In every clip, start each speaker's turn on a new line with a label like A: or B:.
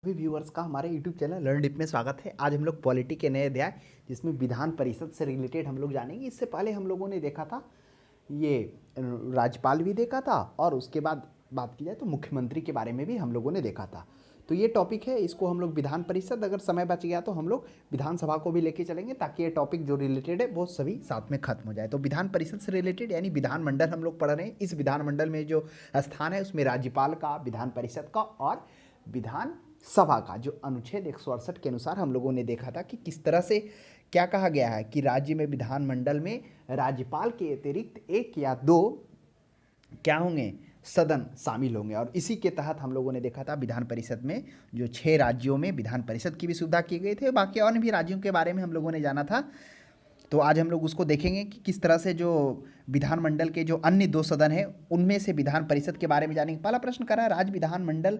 A: सभी व्यूअर्स का हमारे यूट्यूब चैनल लर्न डिप में स्वागत है। आज हम लोग पॉलिटी के नए अध्याय जिसमें विधान परिषद से रिलेटेड हम लोग जानेंगे। इससे पहले हम लोगों ने देखा था ये राज्यपाल भी देखा था और उसके बाद बात की जाए तो मुख्यमंत्री के बारे में भी हम लोगों ने देखा था। तो ये टॉपिक है, इसको हम लोग विधान परिषद, अगर समय बच गया तो हम लोग विधानसभा को भी लेके चलेंगे ताकि ये टॉपिक जो रिलेटेड है वो सभी साथ में खत्म हो जाए। तो विधान परिषद से रिलेटेड यानी विधानमंडल हम लोग पढ़ रहे हैं। इस विधानमंडल में जो स्थान है उसमें राज्यपाल का, विधान परिषद का और विधान सभा का, जो अनुच्छेद 168 के अनुसार हम लोगों ने देखा था कि किस तरह से क्या कहा गया है कि राज्य में विधानमंडल में राज्यपाल के अतिरिक्त एक या दो क्या होंगे, सदन शामिल होंगे। और इसी के तहत हम लोगों ने देखा था विधान परिषद में जो 6 राज्यों में विधान परिषद की भी सुविधा की गई थी। बाकी अन्य भी राज्यों के बारे में हम लोगों ने जाना था। तो आज हम लोग उसको देखेंगे कि किस तरह से जो विधानमंडल के जो अन्य 2 सदन हैं उनमें से विधान परिषद के बारे में जानेंगे। पहला प्रश्न करा है, राज्य विधानमंडल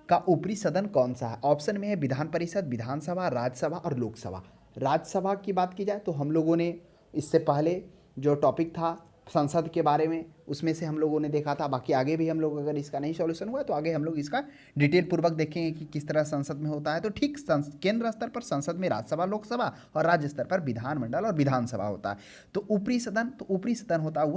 A: का ऊपरी सदन कौन सा है? ऑप्शन में है विधान परिषद, विधानसभा, राज्यसभा और लोकसभा। राज्यसभा की बात की जाए तो हम लोगों ने इससे पहले जो टॉपिक था संसद के बारे में उसमें से हम लोगों ने देखा था। बाकी आगे भी हम लोग, अगर इसका नहीं सॉल्यूशन हुआ तो आगे हम लोग इसका डिटेल पूर्वक देखेंगे कि किस तरह संसद में होता है। तो ठीक केंद्र स्तर पर संसद में राज्यसभा, लोकसभा और राज्य स्तर पर विधानमंडल और विधानसभा होता है। तो ऊपरी सदन होता है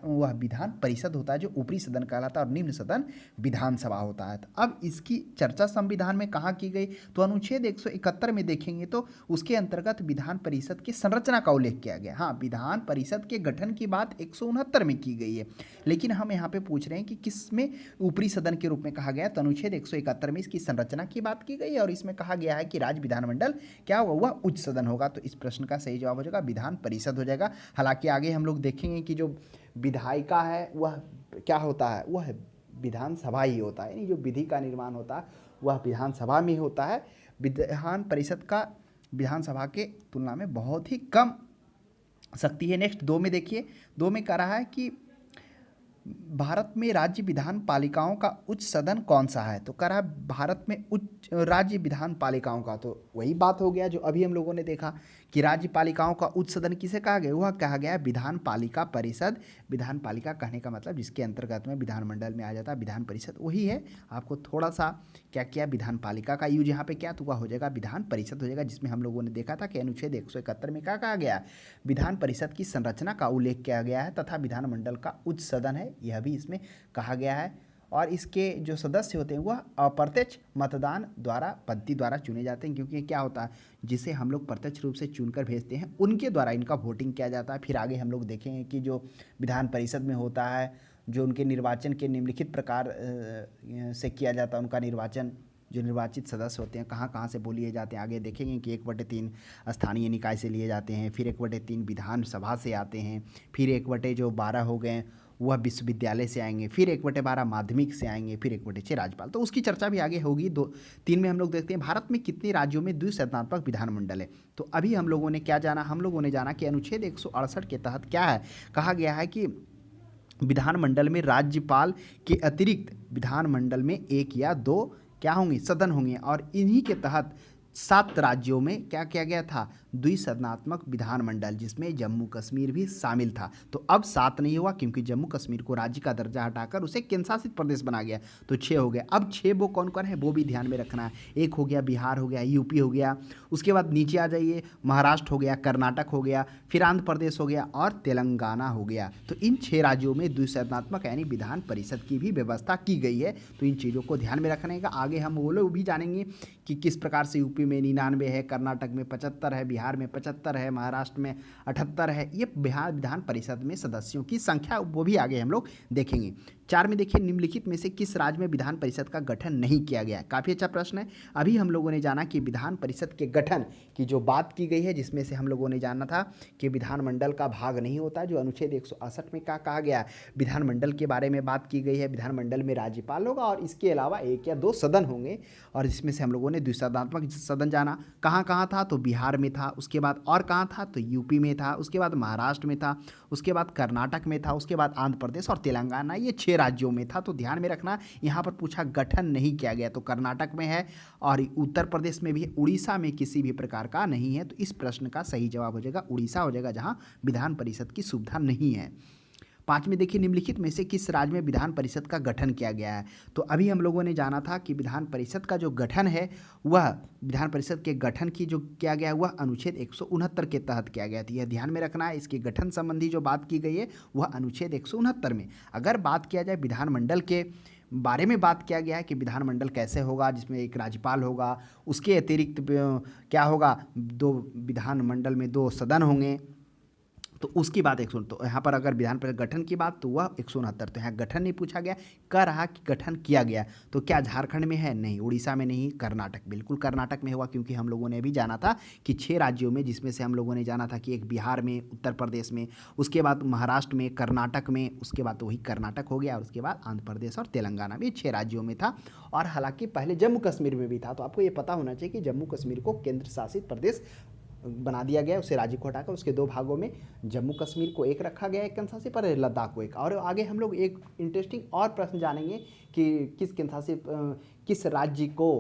A: वह विधान परिषद होता है जो ऊपरी सदन कहलाता है, और निम्न सदन विधानसभा होता है। अब इसकी चर्चा संविधान में कहाँ की गई? तो अनुच्छेद 171 में देखेंगे तो उसके अंतर्गत विधान परिषद की संरचना का उल्लेख किया गया। हाँ, विधान परिषद के गठन की बात 169 में की गई है, लेकिन हम यहाँ पे पूछ रहे हैं कि किस में ऊपरी सदन के रूप में कहा गया। तो अनुच्छेद 171 में इसकी संरचना की बात की गई और इसमें कहा गया है कि राज्य विधानमंडल क्या होगा, वह उच्च सदन होगा। तो इस प्रश्न का सही जवाब हो जाएगा विधान परिषद हो जाएगा। हालांकि आगे हम लोग देखेंगे कि जो विधायिका है वह क्या होता है, वह विधानसभा ही होता है, यानी जो विधि का निर्माण होता है वह विधानसभा में होता है। विधान परिषद का विधानसभा के तुलना में बहुत ही कम शक्ति है। नेक्स्ट 2 में देखिए, 2 में कह रहा है कि भारत में राज्य विधान पालिकाओं का उच्च सदन कौन सा है? तो कह रहा है भारत में उच्च राज्य विधान पालिकाओं का, तो वही बात हो गया जो अभी हम लोगों ने देखा कि राज्य पालिकाओं का उच्च सदन किसे कहा गया? वह कहा गया विधान पालिका परिषद। विधान पालिका कहने का मतलब जिसके अंतर्गत में विधानमंडल में आ जाता है विधान परिषद, वही है। आपको थोड़ा सा क्या किया, विधान पालिका का यूज यहाँ पे क्या, तो वह हो जाएगा विधान परिषद हो जाएगा, जिसमें हम लोगों ने देखा था कि अनुच्छेद 171 में क्या कहा गया, विधान परिषद की संरचना का उल्लेख किया गया है तथा विधानमंडल का उच्च सदन है, यह भी इसमें कहा गया है। और इसके जो सदस्य होते हैं वह अप्रत्यक्ष मतदान द्वारा, पद्धति द्वारा चुने जाते हैं, क्योंकि क्या होता है जिसे हम लोग प्रत्यक्ष रूप से चुनकर भेजते हैं उनके द्वारा इनका वोटिंग किया जाता है। फिर आगे हम लोग देखेंगे कि जो विधान परिषद में होता है, जो उनके निर्वाचन के निम्नलिखित प्रकार से किया जाता है, उनका निर्वाचन, जो निर्वाचित सदस्य होते हैं कहाँ कहाँ से बोलिए जाते हैं। आगे देखेंगे कि 1/3 स्थानीय निकाय से लिए जाते हैं, फिर 1/3 विधानसभा से आते हैं, फिर 1/12 हो गए वह विश्वविद्यालय से आएंगे, फिर 1/12 माध्यमिक से आएंगे, फिर 1/6 राज्यपाल। तो उसकी चर्चा भी आगे होगी। 2-3 में हम लोग देखते हैं भारत में कितने राज्यों में द्विसदनात्मक विधानमंडल है। तो अभी हम लोगों ने क्या जाना, हम लोगों ने जाना कि अनुच्छेद 168 के तहत क्या है, कहा गया है कि विधानमंडल में राज्यपाल के अतिरिक्त विधानमंडल में 1 या 2 क्या होंगे, सदन होंगे। और इन्हीं के तहत 7 राज्यों में क्या किया गया था, द्विसदनात्मक विधानमंडल, जिसमें जम्मू कश्मीर भी शामिल था। तो अब 7 नहीं हुआ क्योंकि जम्मू कश्मीर को राज्य का दर्जा हटाकर उसे केंद्र शासित प्रदेश बना गया, तो 6 हो गए। अब 6 वो कौन कौन है वो भी ध्यान में रखना है। एक हो गया बिहार, हो गया यूपी, हो गया, उसके बाद नीचे आ जाइए, महाराष्ट्र हो गया, कर्नाटक हो गया, फिर आंध्र प्रदेश हो गया और तेलंगाना हो गया। तो इन 6 राज्यों में द्विसदनात्मक यानी विधान परिषद की भी व्यवस्था की गई है। तो इन चीज़ों को ध्यान में रखने का, आगे हम वो लोग भी जानेंगे कि किस प्रकार से यूपी में 99 है, कर्नाटक में 75 है, बिहार में 75 है, महाराष्ट्र में 78 है। ये बिहार विधान परिषद में सदस्यों की संख्या, वो भी आगे हम लोग देखेंगे। 4 में देखिए, निम्नलिखित में से किस राज्य में विधान परिषद का गठन नहीं किया गया? काफ़ी अच्छा प्रश्न है। अभी हम लोगों ने जाना कि विधान परिषद के गठन की जो बात की गई है, जिसमें से हम लोगों ने जाना था कि विधानमंडल का भाग नहीं होता, जो अनुच्छेद 168 में क्या कहा गया, विधानमंडल के बारे में बात की गई है। विधानमंडल में राज्यपाल होगा और इसके अलावा 1 या 2 सदन होंगे, और इसमें से हम लोगों ने द्विसदनात्मक सदन जाना। कहाँ कहाँ था, तो बिहार में था, उसके बाद और कहाँ था, तो यूपी में था, उसके बाद महाराष्ट्र में था, उसके बाद कर्नाटक में था, उसके बाद आंध्र प्रदेश और तेलंगाना, ये 6 राज्यों में था। तो ध्यान में रखना, यहाँ पर पूछा गठन नहीं किया गया, तो कर्नाटक में है और उत्तर प्रदेश में भी है, उड़ीसा में किसी भी प्रकार का नहीं है। तो इस प्रश्न का सही जवाब हो जाएगा उड़ीसा हो जाएगा, जहाँ विधान परिषद की सुविधा नहीं है। 5 में देखिए निम्नलिखित में से किस राज्य में विधान परिषद का गठन किया गया है। तो अभी हम लोगों ने जाना था कि विधान परिषद का जो गठन है वह विधान परिषद के गठन की जो किया गया है वह अनुच्छेद 169 के तहत किया गया था। यह ध्यान में रखना है, इसके गठन संबंधी जो बात की गई है वह अनुच्छेद 169 में। अगर बात किया जाए विधानमंडल के बारे में, बात किया गया है कि विधानमंडल कैसे होगा, जिसमें एक राज्यपाल होगा, उसके अतिरिक्त क्या होगा, 2 विधानमंडल में 2 सदन होंगे, तो उसकी बात 100। तो यहाँ पर अगर विधान परिषद गठन की बात तो वह 169। तो यहाँ गठन नहीं पूछा गया, कह रहा कि गठन किया गया। तो क्या झारखंड में है? नहीं। उड़ीसा में नहीं। कर्नाटक, बिल्कुल कर्नाटक में हुआ, क्योंकि हम लोगों ने भी जाना था कि 6 राज्यों में, जिसमें से हम लोगों ने जाना था कि एक बिहार में, उत्तर प्रदेश में, उसके बाद महाराष्ट्र में, कर्नाटक में, उसके बाद तो वही कर्नाटक हो गया, और उसके बाद आंध्र प्रदेश और तेलंगाना में, 6 राज्यों में था। और हालांकि पहले जम्मू कश्मीर में भी था। तो आपको ये पता होना चाहिए कि जम्मू कश्मीर को केंद्र शासित प्रदेश बना दिया गया, उसे राज्य को हटाकर उसके 2 भागों में जम्मू कश्मीर को एक रखा गया, एक केंद्र शासित प्रदेश, लद्दाख को एक। और आगे हम लोग एक इंटरेस्टिंग और प्रश्न जानेंगे कि किस केंद्र शासित किस राज्य को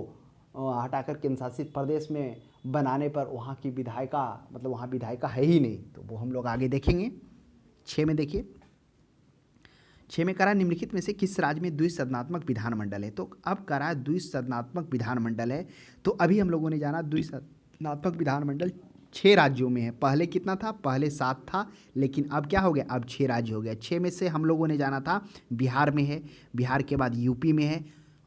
A: हटाकर केंद्र शासित प्रदेश में बनाने पर वहाँ की विधायिका, मतलब वहाँ विधायिका है ही नहीं। तो वो हम लोग आगे देखेंगे। 6 में देखिए, 6 में करा निम्नलिखित में से किस राज्य में द्विसदनात्मक विधानमंडल है। तो अब करा द्विसदनात्मक विधानमंडल है। तो अभी हम लोगों ने जाना द्विसदनात्मक विधानमंडल 6 राज्यों में है। पहले कितना था? पहले 7 था, लेकिन अब क्या हो गया? अब 6 राज्य हो गया। 6 में से हम लोगों ने जाना था बिहार में है, बिहार के बाद यूपी में है,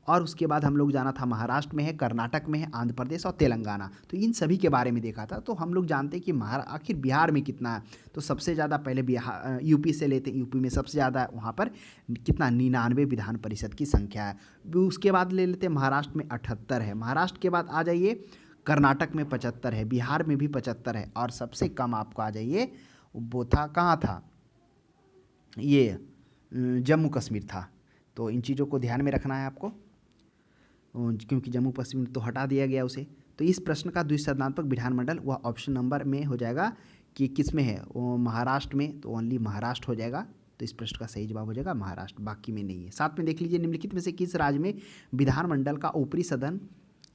A: और उसके बाद हम लोग जाना था महाराष्ट्र में है, कर्नाटक में है, आंध्र प्रदेश और तेलंगाना। तो इन सभी के बारे में देखा था। तो हम लोग जानते हैं कि आखिर बिहार में कितना है। तो सबसे ज़्यादा पहले बिहार, यूपी से लेते हैं। यूपी में सबसे ज़्यादा वहाँ पर कितना, 99 विधान परिषद की संख्या है। उसके बाद ले लेते हैं महाराष्ट्र में 78 है। महाराष्ट्र के बाद आ जाइए कर्नाटक में 75 है, बिहार में भी 75 है, और सबसे कम आपको आ जाइए वो था, कहाँ था ये, जम्मू कश्मीर था। तो इन चीज़ों को ध्यान में रखना है आपको, क्योंकि जम्मू कश्मीर तो हटा दिया गया उसे। तो इस प्रश्न का द्विसदनात्मक विधानमंडल वह ऑप्शन नंबर में हो जाएगा कि किस में है, वो महाराष्ट्र में, तो ओनली महाराष्ट्र हो जाएगा। तो इस प्रश्न का सही जवाब हो जाएगा महाराष्ट्र, बाकी में नहीं है। साथ में देख लीजिए निम्नलिखित में से किस राज्य में विधानमंडल का ऊपरी सदन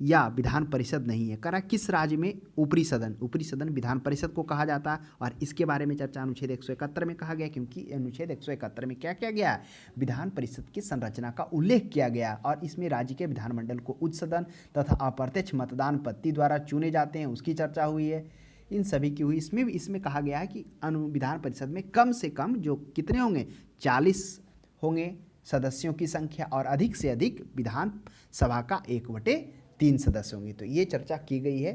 A: या विधान परिषद नहीं है। करा किस राज्य में ऊपरी सदन विधान परिषद को कहा जाता है, और इसके बारे में चर्चा अनुच्छेद 171 में कहा गया, क्योंकि अनुच्छेद 171 में क्या किया गया, विधान परिषद की संरचना का उल्लेख किया गया, और इसमें राज्य के विधानमंडल को उच्च सदन तथा अप्रत्यक्ष मतदान पद्धति द्वारा चुने जाते हैं, उसकी चर्चा हुई है। इन सभी की हुई। इसमें कहा गया है कि विधान परिषद में कम से कम जो कितने होंगे, 40 होंगे सदस्यों की संख्या, और अधिक से अधिक विधान सभा का 1/3 सदस्य होंगे। तो ये चर्चा की गई है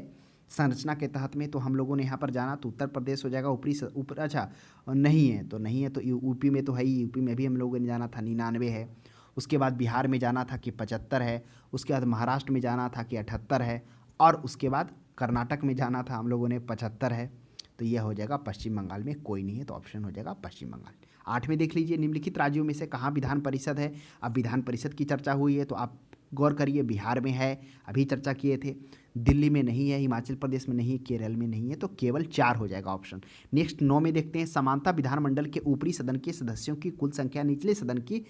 A: संरचना के तहत में। तो हम लोगों ने यहाँ पर जाना तो उत्तर प्रदेश हो जाएगा ऊपर, अच्छा नहीं है तो यूपी में तो है ही, यूपी में भी हम लोगों ने जाना था 99 है। उसके बाद बिहार में जाना था कि 75 है, उसके बाद महाराष्ट्र में जाना था कि 78 है, और उसके बाद कर्नाटक में जाना था हम लोगों ने 75 है। तो यह हो जाएगा पश्चिम बंगाल में कोई नहीं है, तो ऑप्शन हो जाएगा पश्चिम बंगाल। 8 में देख लीजिए निम्नलिखित राज्यों में से कहाँ विधान परिषद है। अब विधान परिषद की चर्चा हुई है तो आप गौर करिए, बिहार में है, अभी चर्चा किए थे, दिल्ली में नहीं है, हिमाचल प्रदेश में नहीं है, केरल में नहीं है, तो केवल 4 हो जाएगा ऑप्शन। नेक्स्ट 9 में देखते हैं समानता विधानमंडल के ऊपरी सदन के सदस्यों की कुल संख्या निचले सदन की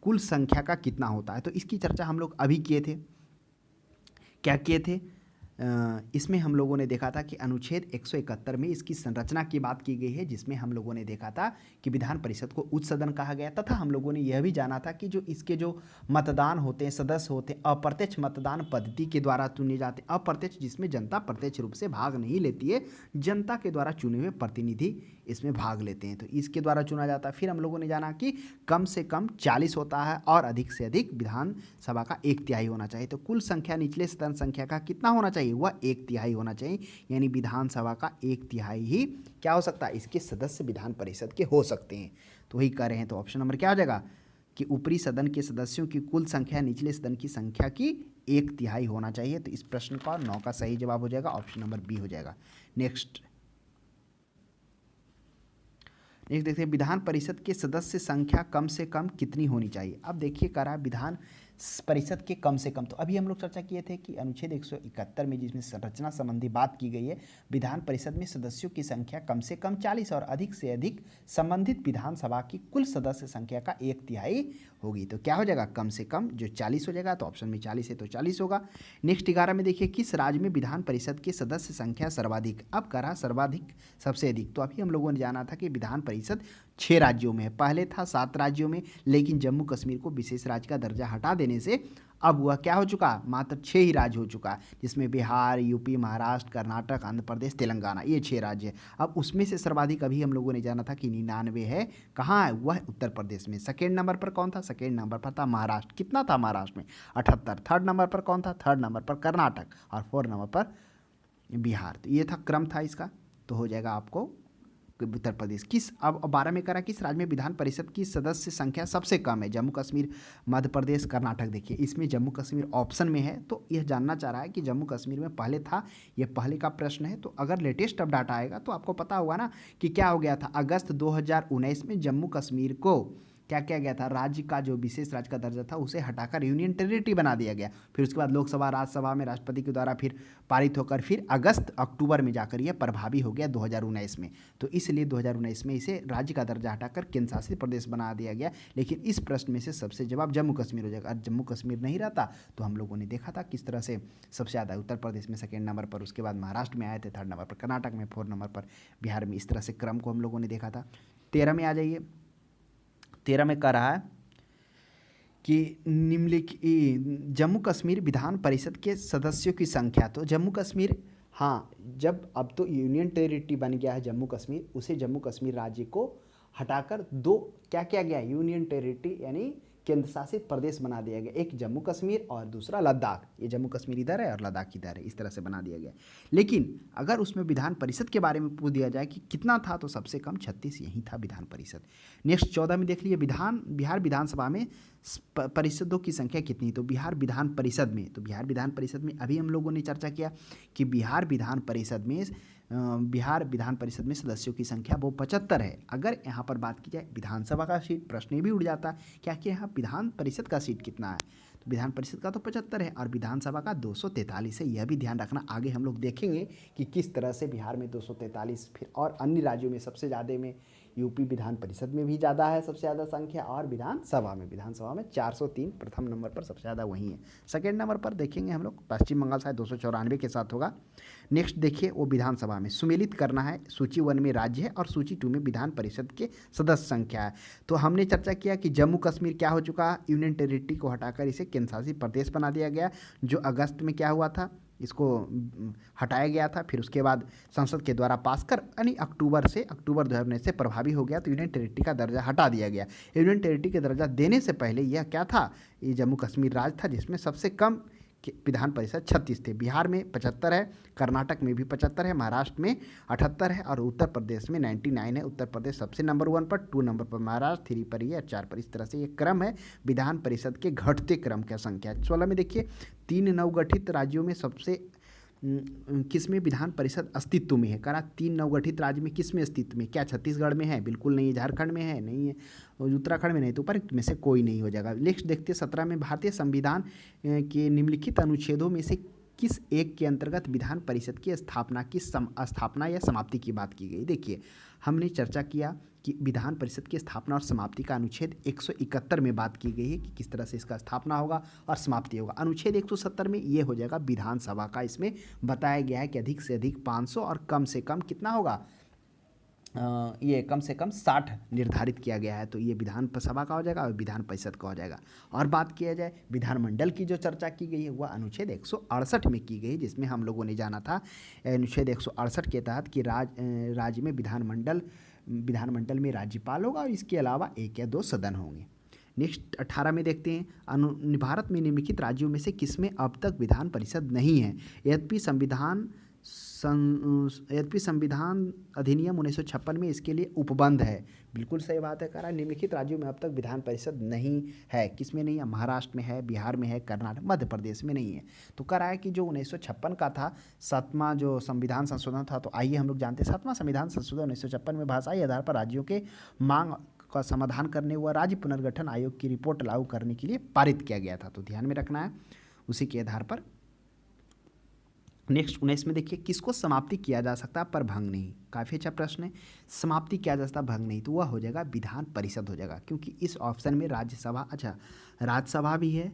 A: कुल संख्या का कितना होता है। तो इसकी चर्चा हम लोग अभी किए थे। क्या किए थे? इसमें हम लोगों ने देखा था कि अनुच्छेद 171 में इसकी संरचना की बात की गई है, जिसमें हम लोगों ने देखा था कि विधान परिषद को उच्च सदन कहा गया, तथा हम लोगों ने यह भी जाना था कि जो इसके जो मतदान होते हैं, सदस्य होते हैं, अप्रत्यक्ष मतदान पद्धति के द्वारा चुने जाते हैं। अप्रत्यक्ष जिसमें जनता प्रत्यक्ष रूप से भाग नहीं लेती है, जनता के द्वारा चुने हुए प्रतिनिधि इसमें भाग लेते हैं, तो इसके द्वारा चुना जाता है। फिर हम लोगों ने जाना कि कम से कम 40 होता है, और अधिक से अधिक विधानसभा का 1/3 होना चाहिए। तो कुल संख्या निचले सदन संख्या का कितना होना चाहिए, वह 1/3 होना चाहिए। यानी विधानसभा का 1/3 ही क्या हो सकता है, इसके सदस्य विधान परिषद के हो सकते हैं। तो वही कर रहे हैं। तो ऑप्शन नंबर क्या हो जाएगा कि ऊपरी सदन के सदस्यों की कुल संख्या निचले सदन की संख्या की 1/3 होना चाहिए। तो इस प्रश्न का 9 का सही जवाब हो जाएगा, ऑप्शन नंबर बी हो जाएगा। नेक्स्ट देखते हैं विधान परिषद के सदस्य संख्या कम से कम कितनी होनी चाहिए। अब देखिए करा विधान परिषद के कम से कम, तो अभी हम लोग चर्चा किए थे कि अनुच्छेद 171 में जिसमें संरचना संबंधी बात की गई है, विधान परिषद में सदस्यों की संख्या कम से कम 40 और अधिक से अधिक संबंधित विधानसभा की कुल सदस्य संख्या का 1/3 होगी। तो क्या हो जाएगा, कम से कम जो 40 हो जाएगा, तो ऑप्शन में 40 है तो 40 होगा। नेक्स्ट 11 में देखिए किस राज्य में विधान परिषद की सदस्य संख्या सर्वाधिक। अब करा सर्वाधिक सबसे अधिक, तो अभी हम लोगों ने जाना था कि विधान परिषद 6 राज्यों में है। पहले था 7 राज्यों में, लेकिन जम्मू कश्मीर को विशेष राज्य का दर्जा हटा देने से अब वह क्या हो चुका, मात्र 6 ही राज्य हो चुका है, जिसमें बिहार, यूपी, महाराष्ट्र, कर्नाटक, आंध्र प्रदेश, तेलंगाना, ये 6 राज्य है। अब उसमें से सर्वाधिक अभी हम लोगों ने जाना था कि 99 है, कहाँ है, वह उत्तर प्रदेश में। सेकेंड नंबर पर कौन था, सेकेंड नंबर पर था महाराष्ट्र। कितना था महाराष्ट्र में, 78। थर्ड नंबर पर कौन था, थर्ड नंबर पर कर्नाटक, और फोर्थ नंबर पर बिहार। तो ये था क्रम था इसका। तो हो जाएगा आपको उत्तर प्रदेश। किस अब 12 में करा, किस राज्य में विधान परिषद की सदस्य संख्या सबसे कम है, जम्मू कश्मीर, मध्य प्रदेश, कर्नाटक। देखिए इसमें जम्मू कश्मीर ऑप्शन में है, तो यह जानना चाह रहा है कि जम्मू कश्मीर में पहले था, यह पहले का प्रश्न है। तो अगर लेटेस्ट अब डाटा आएगा तो आपको पता होगा ना कि क्या हो गया था। अगस्त 2019 में जम्मू कश्मीर को क्या किया गया था, राज्य का जो विशेष राज्य का दर्जा था उसे हटाकर यूनियन टेरिटरी बना दिया गया। फिर उसके बाद लोकसभा, राज्यसभा में राष्ट्रपति के द्वारा फिर पारित होकर फिर अगस्त अक्टूबर में जाकर यह प्रभावी हो गया 2019 में। तो इसलिए 2019 में इसे राज्य का दर्जा हटाकर केंद्र शासित प्रदेश बना दिया गया। लेकिन इस प्रश्न में से सबसे जवाब जम्मू कश्मीर हो जाएगा। और जम्मू कश्मीर नहीं रहता तो हम लोगों ने देखा था किस तरह से सबसे ज़्यादा उत्तर प्रदेश में सेकेंड नंबर पर, उसके बाद महाराष्ट्र में आए थे थर्ड नंबर पर, कर्नाटक में फोर्थ नंबर पर, बिहार में। इस तरह से क्रम को हम लोगों ने देखा था। 13 में आ जाइए। 13 में कह रहा है कि निम्नलिखित जम्मू कश्मीर विधान परिषद के सदस्यों की संख्या। तो जम्मू कश्मीर, हाँ, जब अब तो यूनियन टेरिटरी बन गया है जम्मू कश्मीर, उसे जम्मू कश्मीर राज्य को हटाकर दो क्या किया गया, यूनियन टेरिटरी यानी केंद्र शासित प्रदेश बना दिया गया। एक जम्मू कश्मीर और दूसरा लद्दाख। ये जम्मू कश्मीर इधर है और लद्दाख इधर है, इस तरह से बना दिया गया। लेकिन अगर उसमें विधान परिषद के बारे में पूछ दिया जाए कि कितना था, तो सबसे कम 36 यही था विधान परिषद। नेक्स्ट 14 में देख लीजिए, बिहार विधानसभा में परिषदों की संख्या कितनी। तो बिहार विधान परिषद में, तो बिहार विधान परिषद में अभी हम लोगों ने चर्चा किया कि बिहार विधान परिषद में सदस्यों की संख्या वो 75 है। अगर यहाँ पर बात की जाए विधानसभा का सीट, प्रश्न भी उठ जाता है क्या कि यहाँ विधान परिषद का सीट कितना है। तो विधान परिषद का तो 75 है और विधानसभा का 243 है। यह भी ध्यान रखना, आगे हम लोग देखेंगे कि किस तरह से बिहार में 243, फिर और अन्य राज्यों में सबसे ज़्यादा में यूपी विधान परिषद में भी ज़्यादा है सबसे ज़्यादा संख्या, और विधानसभा में 403 प्रथम नंबर पर सबसे ज़्यादा वही है। सेकेंड नंबर पर देखेंगे हम लोग पश्चिम बंगाल शायद 294 के साथ होगा। नेक्स्ट देखिए, वो विधानसभा में सुमेलित करना है, सूची 1 में राज्य है और सूची 2 में विधान परिषद के सदस्य संख्या है। तो हमने चर्चा किया कि जम्मू कश्मीर क्या हो चुका, यूनियन टेरिटरी को हटाकर इसे केंद्र शासित प्रदेश बना दिया गया, जो अगस्त में क्या हुआ था, इसको हटाया गया था। फिर उसके बाद संसद के द्वारा पास कर यानी अक्टूबर 2019 से प्रभावी हो गया, तो यूनियन टेरिटरी का दर्जा हटा दिया गया। यूनियन टेरिटरी का दर्जा देने से पहले यह क्या था, ये जम्मू कश्मीर राज्य था, जिसमें सबसे कम विधान परिषद 36 थे। बिहार में 75 है, कर्नाटक में भी 75 है, महाराष्ट्र में 78 है और उत्तर प्रदेश में 99 है। उत्तर प्रदेश सबसे नंबर 1 पर, 2 नंबर पर महाराष्ट्र, 3 पर ये, 4 पर। इस तरह से ये क्रम है विधान परिषद के घटते क्रम का संख्या। 16 में देखिए, 3 नवगठित राज्यों में सबसे किस में विधान परिषद अस्तित्व में है। करा 3 नवगठित राज्य में किस में अस्तित्व में, क्या छत्तीसगढ़ में है, बिल्कुल नहीं है। झारखंड में है, नहीं है। उत्तराखंड में नहीं, तो ऊपर में से कोई नहीं हो जाएगा। नेक्स्ट देखते हैं 17 में, भारतीय संविधान के निम्नलिखित अनुच्छेदों में से किस एक के अंतर्गत विधान परिषद की स्थापना या समाप्ति की बात की गई। देखिए हमने चर्चा किया कि विधान परिषद की स्थापना और समाप्ति का अनुच्छेद 171 में बात की गई है कि किस तरह से इसका स्थापना होगा और समाप्ति होगा। अनुच्छेद 170 में ये हो जाएगा विधानसभा का, इसमें बताया गया है कि अधिक से अधिक 500 और कम से कम कितना होगा, ये कम से कम 60 निर्धारित किया गया है। तो ये विधानसभा का हो जाएगा और विधान परिषद का हो जाएगा। और बात किया जाए विधानमंडल की, जो चर्चा की गई है वह अनुच्छेद 168 में की गई, जिसमें हम लोगों ने जाना था अनुच्छेद 168 के तहत कि राज्य में विधानमंडल में राज्यपाल होगा और इसके अलावा 1 या 2 सदन होंगे। नेक्स्ट 18 में देखते हैं, भारत में निम्नलिखित राज्यों में से किसमें अब तक विधान परिषद नहीं है। यद्यपि संविधान अधिनियम 1956 में इसके लिए उपबंध है। बिल्कुल सही बात है, कह रहा है निम्नलिखित राज्यों में अब तक विधान परिषद नहीं है। किसमें नहीं है, महाराष्ट्र में है, बिहार में है, कर्नाटक, मध्य प्रदेश में नहीं है। तो कह रहा है कि जो 1956 का था 7वां जो संविधान संशोधन था, तो आइए हम लोग जानते हैं 7वां संविधान संशोधन 1956 में भाषाई आधार पर राज्यों के मांग का समाधान करने व राज्य पुनर्गठन आयोग की रिपोर्ट लागू करने के लिए पारित किया गया था। तो ध्यान में रखना है उसी के आधार पर। नेक्स्ट 19 में देखिए, किसको समाप्ति किया जा सकता है पर भंग नहीं। काफ़ी अच्छा प्रश्न है। समाप्ति किया जा सकता भंग नहीं, तो वह हो जाएगा विधान परिषद हो जाएगा, क्योंकि इस ऑप्शन में राज्यसभा भी है।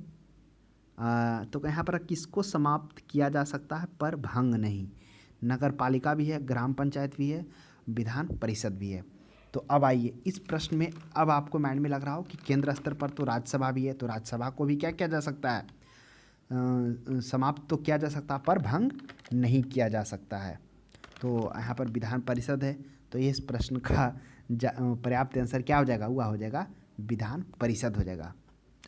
A: तो यहाँ पर किसको समाप्त किया जा सकता है पर भंग नहीं। नगर पालिका भी है, ग्राम पंचायत भी है, विधान परिषद भी है। तो अब आइए इस प्रश्न में, अब आपको माइंड में लग रहा हो कि केंद्र स्तर पर तो राज्यसभा भी है, तो राज्यसभा को भी क्या किया जा सकता है, समाप्त तो किया जा सकता है पर भंग नहीं किया जा सकता है। तो यहाँ पर विधान परिषद है, तो ये इस प्रश्न का पर्याप्त आंसर क्या हो जाएगा, हुआ हो जाएगा विधान परिषद हो जाएगा।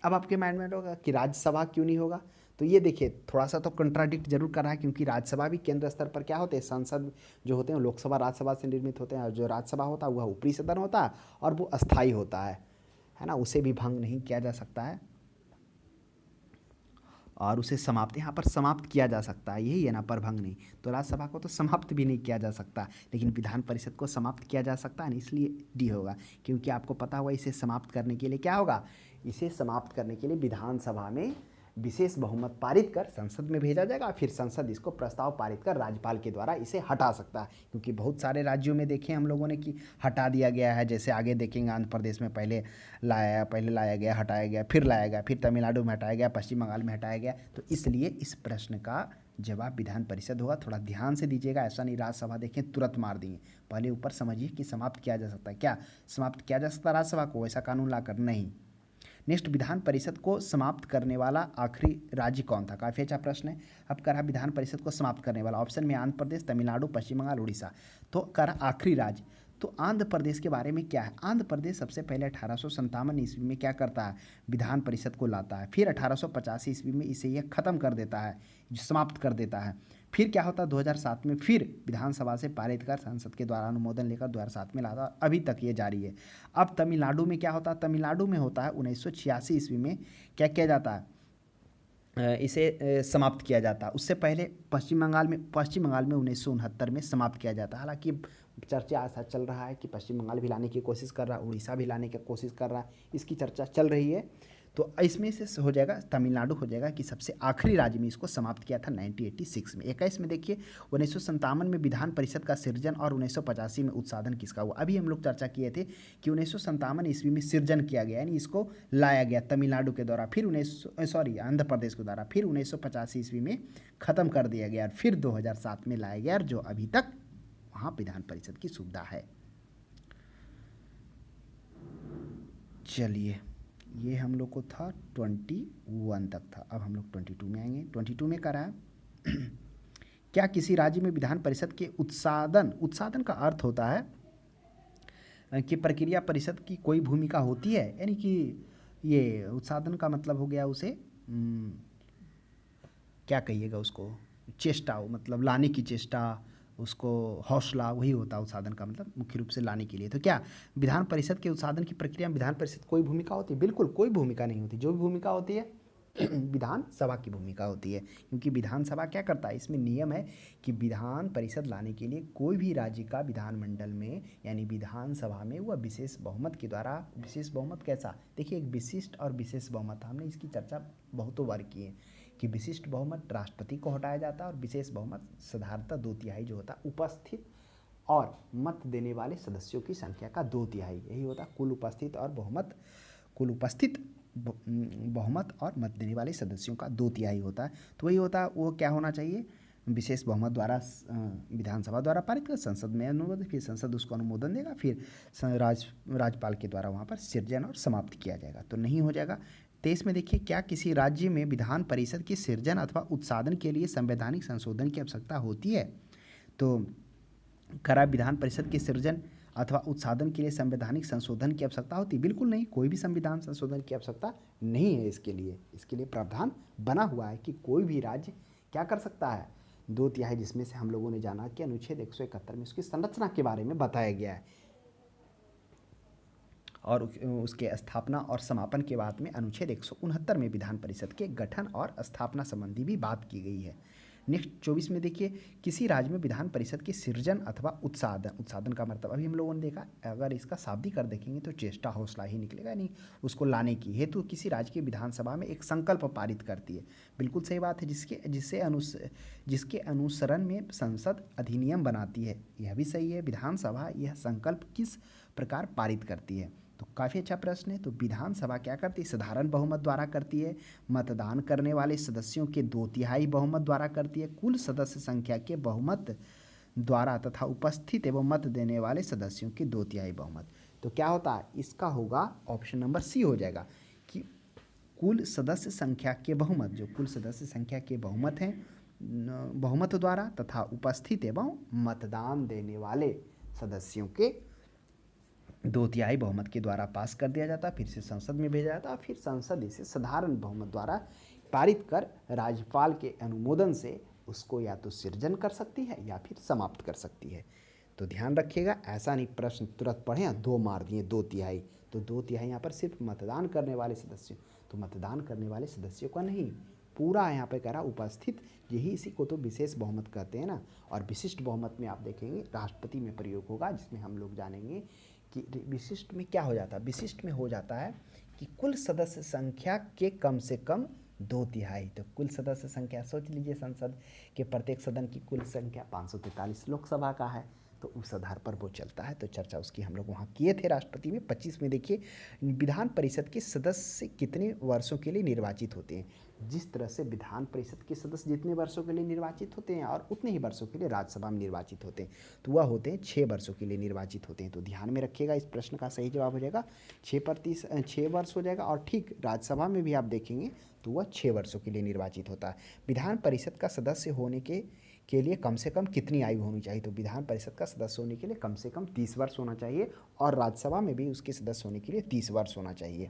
A: अब आपके माइंड में होगा कि राज्यसभा क्यों नहीं होगा, तो ये देखिए थोड़ा सा तो कंट्राडिक्ट जरूर कर रहा है, क्योंकि राज्यसभा भी केंद्र स्तर पर क्या होते हैं, संसद जो होते हैं लोकसभा राज्यसभा से निर्मित होते हैं, और जो राज्यसभा होता है वह ऊपरी सदन होता है और वो अस्थायी होता है ना, उसे भी भंग नहीं किया जा सकता है और उसे समाप्त यहाँ पर समाप्त किया जा सकता है, यही है ना, पर भंग नहीं। तो राज्यसभा को तो समाप्त भी नहीं किया जा सकता, लेकिन विधान परिषद को समाप्त किया जा सकता है ना, इसलिए डी होगा। क्योंकि आपको पता होगा इसे समाप्त करने के लिए क्या होगा, इसे समाप्त करने के लिए विधानसभा में विशेष बहुमत पारित कर संसद में भेजा जाएगा, फिर संसद इसको प्रस्ताव पारित कर राज्यपाल के द्वारा इसे हटा सकता है। क्योंकि बहुत सारे राज्यों में देखें हम लोगों ने कि हटा दिया गया है, जैसे आगे देखेंगे आंध्र प्रदेश में पहले लाया गया, हटाया गया, फिर लाया गया, फिर तमिलनाडु में हटाया गया, पश्चिम बंगाल में हटाया गया। तो इसलिए इस प्रश्न का जवाब विधान परिषद होगा। थोड़ा ध्यान से दीजिएगा, ऐसा नहीं राज्यसभा देखें तुरंत मार दिए, पहले ऊपर समझिए कि समाप्त किया जा सकता है, क्या समाप्त किया जा सकता है राज्यसभा को, ऐसा कानून लाकर नहीं। नेक्स्ट, विधान परिषद को समाप्त करने वाला आखिरी राज्य कौन था, काफ़ी अच्छा प्रश्न है। अब कह रहा विधान परिषद को समाप्त करने वाला, ऑप्शन में आंध्र प्रदेश, तमिलनाडु, पश्चिम बंगाल, उड़ीसा। तो कह रहा आखिरी राज्य, तो आंध्र प्रदेश के बारे में क्या है, आंध्र प्रदेश सबसे पहले 1857 ईस्वी में क्या करता है, विधान परिषद को लाता है, फिर 1885 ईस्वी में इसे यह खत्म कर देता है, समाप्त कर देता है। फिर क्या होता है 2007 में फिर विधानसभा से पारित कर संसद के द्वारा अनुमोदन लेकर 2007 में लाता, अभी तक ये जारी है। अब तमिलनाडु में क्या होता है, तमिलनाडु में होता है 1986 ईस्वी में क्या किया जाता है, इसे समाप्त किया जाता है। उससे पहले पश्चिम बंगाल में 1969 में समाप्त किया जाता है। हालांकि चर्चा ऐसा चल रहा है कि पश्चिम बंगाल भी लाने की कोशिश कर रहा है, उड़ीसा भी लाने की कोशिश कर रहा है, इसकी चर्चा चल रही है। तो इसमें से हो जाएगा तमिलनाडु हो जाएगा कि सबसे आखिरी राज्य में इसको समाप्त किया था 1986 में। 21 में देखिए 1957 में विधान परिषद का सृजन और 1985 में उत्साधन किसका हुआ। अभी हम लोग चर्चा किए थे कि 1957 ईस्वी में सृजन किया गया, यानी इसको लाया गया तमिलनाडु के द्वारा, फिर आंध्र प्रदेश के द्वारा, फिर 1985 ईस्वी में ख़त्म कर दिया गया, फिर 2007 में लाया गया, जो अभी तक वहाँ विधान परिषद की सुविधा है। चलिए, ये हम लोग को था 21 तक था, अब हम लोग 22 में आएंगे। 22 में करा है क्या किसी राज्य में विधान परिषद के उत्साधन का अर्थ होता है कि प्रक्रिया परिषद की कोई भूमिका होती है, यानी कि ये उत्साधन का मतलब हो गया उसे क्या कहिएगा उसको, चेष्टा, मतलब लाने की चेष्टा, उसको हौसला, वही होता है उत्साधन का मतलब मुख्य रूप से लाने के लिए। तो क्या विधान परिषद के उत्साधन की प्रक्रिया में विधान परिषद कोई भूमिका होती है, बिल्कुल कोई भूमिका नहीं होती। जो भी भूमिका होती है विधानसभा की भूमिका होती है, क्योंकि विधानसभा क्या करता है, इसमें नियम है कि विधान परिषद लाने के लिए कोई भी राज्य का विधानमंडल में यानी विधानसभा में वह विशेष बहुमत के द्वारा, विशेष बहुमत कैसा, देखिए एक विशिष्ट और विशेष बहुमत, हमने इसकी चर्चा बहुतों बार की है कि विशिष्ट बहुमत राष्ट्रपति को हटाया जाता है और विशेष बहुमत साधारणतः 2/3 जो होता है उपस्थित और मत देने वाले सदस्यों की संख्या का 2/3, यही होता है कुल उपस्थित और बहुमत, कुल उपस्थित बहुमत और मत देने वाले सदस्यों का 2/3 होता है। तो वही होता है, वो क्या होना चाहिए, विशेष बहुमत द्वारा विधानसभा द्वारा पारित कर संसद में अनुमोदन, फिर संसद उसको अनुमोदन देगा, फिर राज्यपाल के द्वारा वहाँ पर सृजन और समाप्त किया जाएगा, तो नहीं हो जाएगा। 23 में देखिए क्या किसी राज्य में विधान परिषद की सृजन अथवा उत्साधन के लिए संवैधानिक संशोधन की आवश्यकता होती है। तो खरा विधान परिषद के सृजन अथवा उत्साधन के लिए संवैधानिक संशोधन की आवश्यकता होती है, बिल्कुल नहीं, कोई भी संविधान संशोधन की आवश्यकता नहीं है इसके लिए प्रावधान बना हुआ है कि कोई भी राज्य क्या कर सकता है, 2/3, जिसमें से हम लोगों ने जाना कि अनुच्छेद 171 में उसकी संरचना के बारे में बताया गया है और उसके स्थापना और समापन के बाद में अनुच्छेद 169 में विधान परिषद के गठन और स्थापना संबंधी भी बात की गई है। नेक्स्ट 24 में देखिए किसी राज्य में विधान परिषद के सृजन अथवा उत्साधन का मतलब अभी हम लोगों ने देखा, अगर इसका शाब्दिक अर्थ देखेंगे तो चेष्टा, हौसला ही निकलेगा, यानी उसको लाने की हेतु किसी राज्य की विधानसभा में एक संकल्प पारित करती है। बिल्कुल सही बात है, जिसके अनुसरण में संसद अधिनियम बनाती है, यह भी सही है। विधानसभा यह संकल्प किस प्रकार पारित करती है, तो काफ़ी अच्छा प्रश्न है। तो विधानसभा क्या करती है, साधारण बहुमत द्वारा करती है, मतदान करने वाले सदस्यों के 2/3 बहुमत द्वारा करती है, कुल सदस्य संख्या के बहुमत द्वारा तथा उपस्थित एवं मत देने वाले सदस्यों के 2/3 बहुमत। तो क्या होता है, इसका होगा ऑप्शन नंबर सी हो जाएगा कि कुल सदस्य संख्या के बहुमत, जो कुल सदस्य संख्या के बहुमत हैं बहुमत द्वारा तथा उपस्थित एवं मतदान देने वाले सदस्यों के 2/3 बहुमत के द्वारा पास कर दिया जाता, फिर से संसद में भेजा जाता, फिर संसद इसे साधारण बहुमत द्वारा पारित कर राज्यपाल के अनुमोदन से उसको या तो सृजन कर सकती है या फिर समाप्त कर सकती है। तो ध्यान रखिएगा, ऐसा नहीं प्रश्न तुरंत पढ़े 2 मार दिए 2/3, तो 2/3 यहाँ पर सिर्फ मतदान करने वाले सदस्यों, तो मतदान करने वाले सदस्यों का नहीं, पूरा यहाँ पे कह रहा उपस्थित, यही इसी को तो विशेष बहुमत कहते हैं ना। और विशिष्ट बहुमत में आप देखेंगे राष्ट्रपति में प्रयोग होगा, जिसमें हम लोग जानेंगे कि विशिष्ट में क्या हो जाता है। विशिष्ट में हो जाता है कि कुल सदस्य संख्या के कम से कम 2/3। तो कुल सदस्य संख्या सोच लीजिए, संसद के प्रत्येक सदन की कुल संख्या 543 लोकसभा का है, तो उस आधार पर वो चलता है। तो चर्चा उसकी हम लोग वहाँ किए थे राष्ट्रपति में। 25 में देखिए, विधान परिषद के सदस्य कितने वर्षों के लिए निर्वाचित होते हैं। जिस तरह से विधान परिषद के सदस्य जितने वर्षों के लिए निर्वाचित होते हैं और उतने ही वर्षों के लिए राज्यसभा में निर्वाचित होते हैं, तो वह होते हैं 6 वर्षों के लिए निर्वाचित होते हैं। तो ध्यान में रखिएगा, इस प्रश्न का सही जवाब हो जाएगा 6 वर्ष हो जाएगा। और ठीक राज्यसभा में भी आप देखेंगे तो वह 6 वर्षों के लिए निर्वाचित होता है। विधान परिषद का सदस्य होने के लिए कम से कम कितनी आयु होनी चाहिए, तो विधान परिषद का सदस्य होने के लिए कम से कम 30 वर्ष होना चाहिए, और राज्यसभा में भी उसके सदस्य होने के लिए 30 वर्ष होना चाहिए।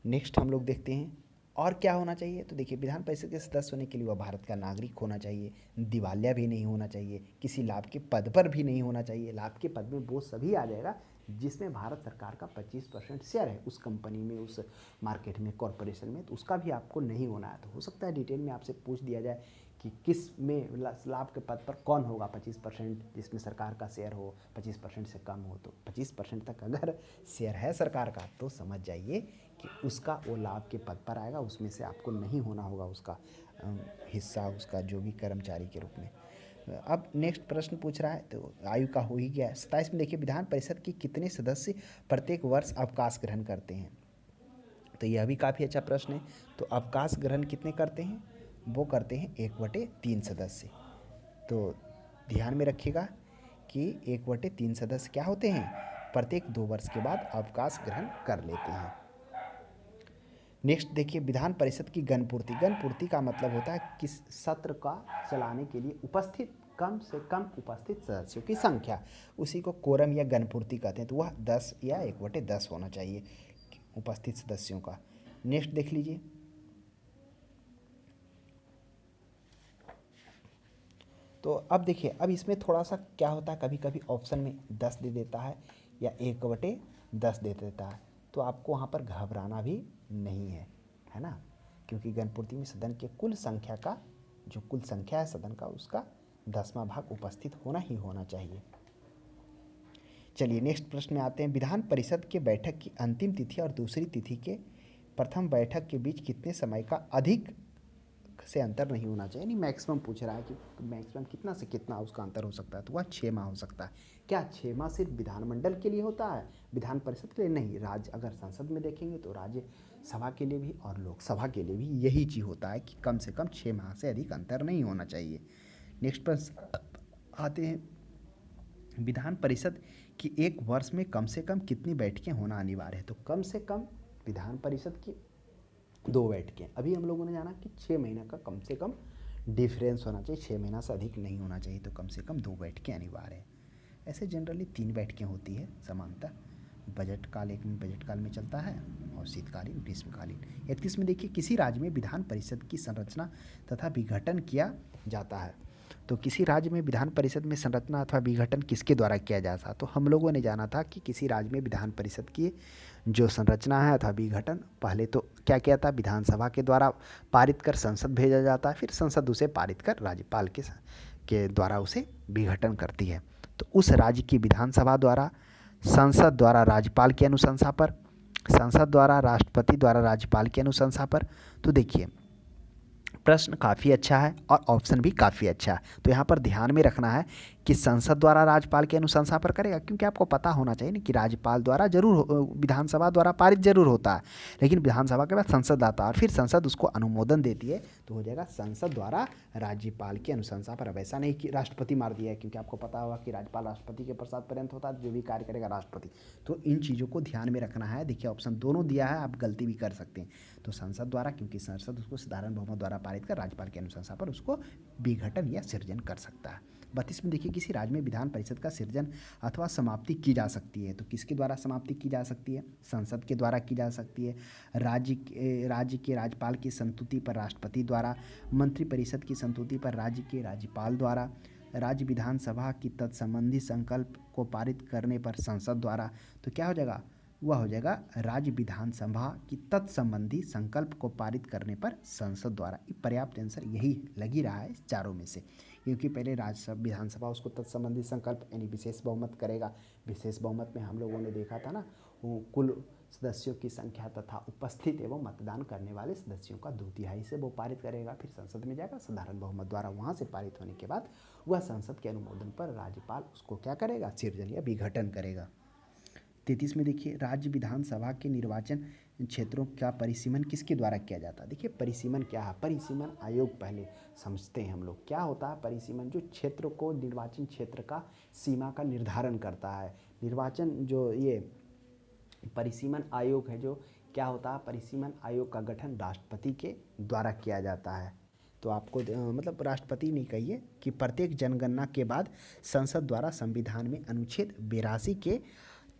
A: नेक्स्ट हम लोग देखते हैं और क्या होना चाहिए। तो देखिए, विधान परिषद के सदस्य होने के लिए वह भारत का नागरिक होना चाहिए, दिवालिया भी नहीं होना चाहिए, किसी लाभ के पद पर भी नहीं होना चाहिए। लाभ के पद में वो सभी आ जाएगा जिसमें भारत सरकार का 25% शेयर है, उस कंपनी में, उस मार्केट में, कॉरपोरेशन में, तो उसका भी आपको नहीं होना है। तो हो सकता है डिटेल में आपसे पूछ दिया जाए कि किस में लाभ के पद पर कौन होगा 25%, जिसमें सरकार का शेयर हो 25% से कम हो। तो 25% तक अगर शेयर है सरकार का तो समझ जाइए कि उसका वो लाभ के पद पर आएगा, उसमें से आपको नहीं होना होगा उसका हिस्सा, उसका जो भी कर्मचारी के रूप में। अब नेक्स्ट प्रश्न पूछ रहा है, तो आयु का हो ही गया। 27 में देखिए, विधान परिषद के कितने सदस्य प्रत्येक वर्ष अवकाश ग्रहण करते हैं। तो यह भी काफ़ी अच्छा प्रश्न है। तो अवकाश ग्रहण कितने करते हैं, वो करते हैं 1/3 सदस्य। तो ध्यान में रखिएगा कि 1/3 सदस्य क्या होते हैं, प्रत्येक 2 वर्ष के बाद अवकाश ग्रहण कर लेते हैं। नेक्स्ट देखिए, विधान परिषद की गणपूर्ति। गणपूर्ति का मतलब होता है किस सत्र का चलाने के लिए उपस्थित, कम से कम उपस्थित सदस्यों की संख्या, उसी को कोरम या गणपूर्ति कहते हैं। तो वह 10 या 1/10 होना चाहिए उपस्थित सदस्यों का। नेक्स्ट देख लीजिए, तो अब देखिए, अब इसमें थोड़ा सा क्या होता है, कभी कभी ऑप्शन में 10 दे देता है या 1/10 दे देता है, तो आपको वहाँ पर घबराना भी नहीं है ना, क्योंकि गणपूर्ति में सदन के कुल संख्या का, जो कुल संख्या है सदन का, उसका 10वां भाग उपस्थित होना ही होना चाहिए। चलिए नेक्स्ट प्रश्न में आते हैं। विधान परिषद के बैठक की अंतिम तिथि और दूसरी तिथि के प्रथम बैठक के बीच कितने समय का अधिक से अंतर नहीं होना चाहिए। नहीं, मैक्सिमम पूछ रहा है कि मैक्सिमम कितना से कितना उसका अंतर हो सकता है, तो वह 6 माह हो सकता है। क्या 6 माह सिर्फ विधानमंडल के लिए होता है, विधान परिषद के लिए नहीं। राज्य अगर संसद में देखेंगे तो राज्य सभा के लिए भी और लोकसभा के लिए भी यही चीज़ होता है कि कम से कम 6 माह से अधिक अंतर नहीं होना चाहिए। नेक्स्ट प्रश्न आते हैं, विधान परिषद की एक वर्ष में कम से कम कितनी बैठकें होना अनिवार्य है। तो कम से कम विधान परिषद की 2 बैठकें। अभी हम लोगों ने जाना कि 6 महीने का कम से कम डिफरेंस होना चाहिए, 6 महीना से अधिक नहीं होना चाहिए, तो कम से कम 2 बैठकें अनिवार्य है। ऐसे जनरली 3 बैठकें होती है समानतः। बजट काल एक में बजट काल में चलता है और शीतकालीन, ग्रीष्मकालीन। 31 में देखिए, किसी राज्य में विधान परिषद की संरचना तथा विघटन किया जाता है। तो किसी राज्य में विधान परिषद में संरचना अथवा विघटन किसके द्वारा किया जाता, तो हम लोगों ने जाना था कि किसी राज्य में विधान परिषद की जो संरचना है अथवा विघटन, पहले तो क्या किया था, विधानसभा के द्वारा पारित कर संसद भेजा जाता है, फिर संसद उसे पारित कर राज्यपाल के द्वारा उसे विघटन करती है। तो उस राज्य की विधानसभा द्वारा, संसद द्वारा राज्यपाल की अनुशंसा पर, संसद द्वारा राष्ट्रपति द्वारा राज्यपाल की अनुशंसा पर। तो देखिए, प्रश्न काफ़ी अच्छा है और ऑप्शन भी काफ़ी अच्छा है। तो यहाँ पर ध्यान में रखना है कि संसद द्वारा राज्यपाल की अनुशंसा पर करेगा, क्योंकि आपको पता होना चाहिए ना कि राज्यपाल द्वारा विधानसभा द्वारा पारित जरूर होता है, लेकिन विधानसभा के बाद संसद आता है और फिर संसद उसको अनुमोदन देती है, तो हो जाएगा संसद द्वारा राज्यपाल की अनुशंसा पर। अब ऐसा नहीं कि राष्ट्रपति मार दिया है, क्योंकि आपको पता होगा कि राज्यपाल राष्ट्रपति के प्रसाद पर्यंत होता है, जो भी कार्य करेगा राष्ट्रपति। तो इन चीज़ों को ध्यान में रखना है। देखिए ऑप्शन दोनों दिया है, आप गलती भी कर सकते हैं। तो संसद द्वारा, क्योंकि संसद उसको साधारण बहुमत द्वारा पारित कर राज्यपाल की अनुशंसा पर उसको विघटन या सृजन कर सकता है। 32 में देखिए, किसी राज्य में विधान परिषद का सृजन अथवा समाप्ति की जा सकती है, तो किसके द्वारा समाप्ति की जा सकती है? संसद के द्वारा की जा सकती है। राज्य के राज्यपाल की संस्तुति पर राष्ट्रपति द्वारा, मंत्रिपरिषद की संस्तुति पर राज्य के राज्यपाल द्वारा, राज्य विधानसभा की तत्संबंधी संकल्प को पारित करने पर संसद द्वारा। तो क्या हो जाएगा? वह हो जाएगा राज्य विधानसभा की तत्संबंधी संकल्प को पारित करने पर संसद द्वारा। पर्याप्त आंसर यही लग ही रहा है इस चारों में से, क्योंकि पहले राज्यसभा विधानसभा उसको तत्संबंधी संकल्प यानी विशेष बहुमत करेगा। विशेष बहुमत में हम लोगों ने देखा था ना, वो कुल सदस्यों की संख्या तथा उपस्थित एवं मतदान करने वाले सदस्यों का 2/3 से वो पारित करेगा। फिर संसद में जाएगा, साधारण बहुमत द्वारा वहाँ से पारित होने के बाद वह संसद के अनुमोदन पर राज्यपाल उसको क्या करेगा? सृजन या विघटन करेगा। 33 में देखिए, राज्य विधानसभा के निर्वाचन क्षेत्रों का परिसीमन किसके द्वारा किया जाता है? देखिए परिसीमन क्या है? परिसीमन आयोग पहले समझते हैं हम लोग। क्या होता है परिसीमन? जो क्षेत्र को, निर्वाचन क्षेत्र का सीमा का निर्धारण करता है। निर्वाचन जो ये परिसीमन आयोग है, जो क्या होता है, परिसीमन आयोग का गठन राष्ट्रपति के द्वारा किया जाता है। तो आपको मतलब राष्ट्रपति नहीं कहिए कि प्रत्येक जनगणना के बाद संसद द्वारा संविधान में अनुच्छेद 82 के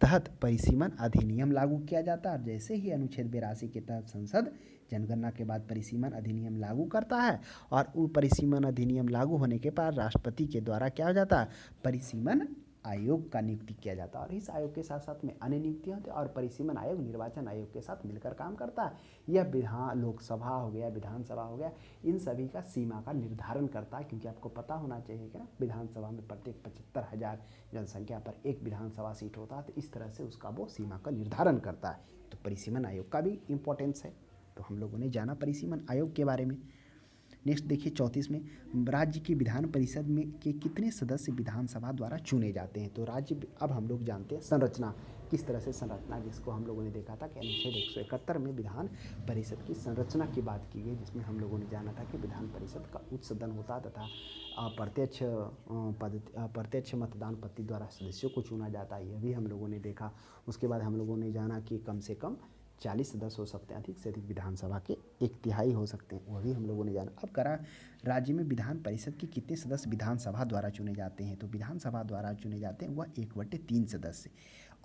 A: तहत परिसीमन अधिनियम लागू किया जाता है। जैसे ही अनुच्छेद 82 के तहत संसद जनगणना के बाद परिसीमन अधिनियम लागू करता है, और वो परिसीमन अधिनियम लागू होने के बाद राष्ट्रपति के द्वारा क्या हो जाता है? परिसीमन आयोग का नियुक्ति किया जाता है। और इस आयोग के साथ साथ में अन्य नियुक्तियाँ होती हैं, और परिसीमन आयोग निर्वाचन आयोग के साथ मिलकर काम करता है। यह लोकसभा हो गया, विधानसभा हो गया, इन सभी का सीमा का निर्धारण करता है। क्योंकि आपको पता होना चाहिए कि ना, विधानसभा में प्रत्येक 75,000 जनसंख्या पर एक विधानसभा सीट होता है, तो इस तरह से उसका वो सीमा का निर्धारण करता है। तो परिसीमन आयोग का भी इम्पोर्टेंस है। तो हम लोगों ने जाना परिसीमन आयोग के बारे में। नेक्स्ट देखिए 34 में, राज्य की विधान परिषद में के कितने सदस्य विधानसभा द्वारा चुने जाते हैं? तो राज्य, अब हम लोग जानते हैं संरचना, किस तरह से संरचना, जिसको हम लोगों ने देखा था कि अनुच्छेद 171 में विधान परिषद की संरचना की बात की गई, जिसमें हम लोगों ने जाना था कि विधान परिषद का उच्च सदन होता तथा प्रत्यक्ष मतदान पद्धति द्वारा सदस्यों को चुना जाता है। यह भी हम लोगों ने देखा। उसके बाद हम लोगों ने जाना कि कम से कम 40 सदस्य हो सकते हैं, अधिक से अधिक विधानसभा के 1/3 हो सकते हैं, वह भी हम लोगों ने जाना। अब करा, राज्य में विधान परिषद के कितने सदस्य विधानसभा द्वारा चुने जाते हैं? तो विधानसभा द्वारा चुने जाते हैं वह 1/3 सदस्य।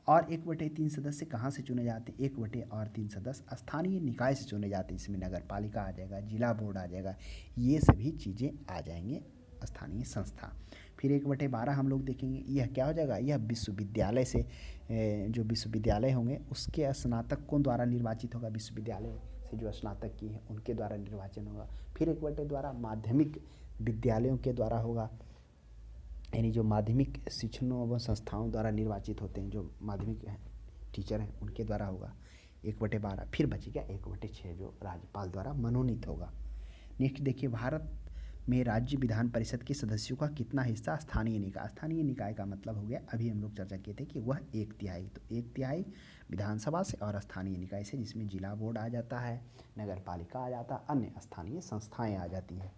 A: और 1/3 सदस्य कहाँ से चुने जाते हैं? 1/3 सदस्य स्थानीय निकाय से चुने जाते हैं। इसमें नगर पालिका आ जाएगा, जिला बोर्ड आ जाएगा, ये सभी चीज़ें आ जाएंगे, स्थानीय संस्था। फिर 1/12 हम लोग देखेंगे, यह क्या हो जाएगा? यह विश्वविद्यालय से जो विश्वविद्यालय होंगे उसके स्नातकों द्वारा निर्वाचित होगा। विश्वविद्यालय से जो स्नातक किए हैं उनके द्वारा निर्वाचन होगा। फिर 1/12 माध्यमिक विद्यालयों के द्वारा होगा, यानी जो माध्यमिक शिक्षणों एवं संस्थाओं द्वारा निर्वाचित होते हैं, जो माध्यमिक टीचर हैं उनके द्वारा होगा 1/12। फिर बचेगा 1/6 जो राज्यपाल द्वारा मनोनीत होगा। नेक्स्ट देखिए, भारत में राज्य विधान परिषद के सदस्यों का कितना हिस्सा स्थानीय निकाय? स्थानीय निकाय का मतलब हो गया, अभी हम लोग चर्चा किए थे कि वह 1/3, तो 1/3 विधानसभा से और स्थानीय निकाय से, जिसमें जिला बोर्ड आ जाता है, नगर पालिका आ जाता है, अन्य स्थानीय संस्थाएं आ जाती हैं।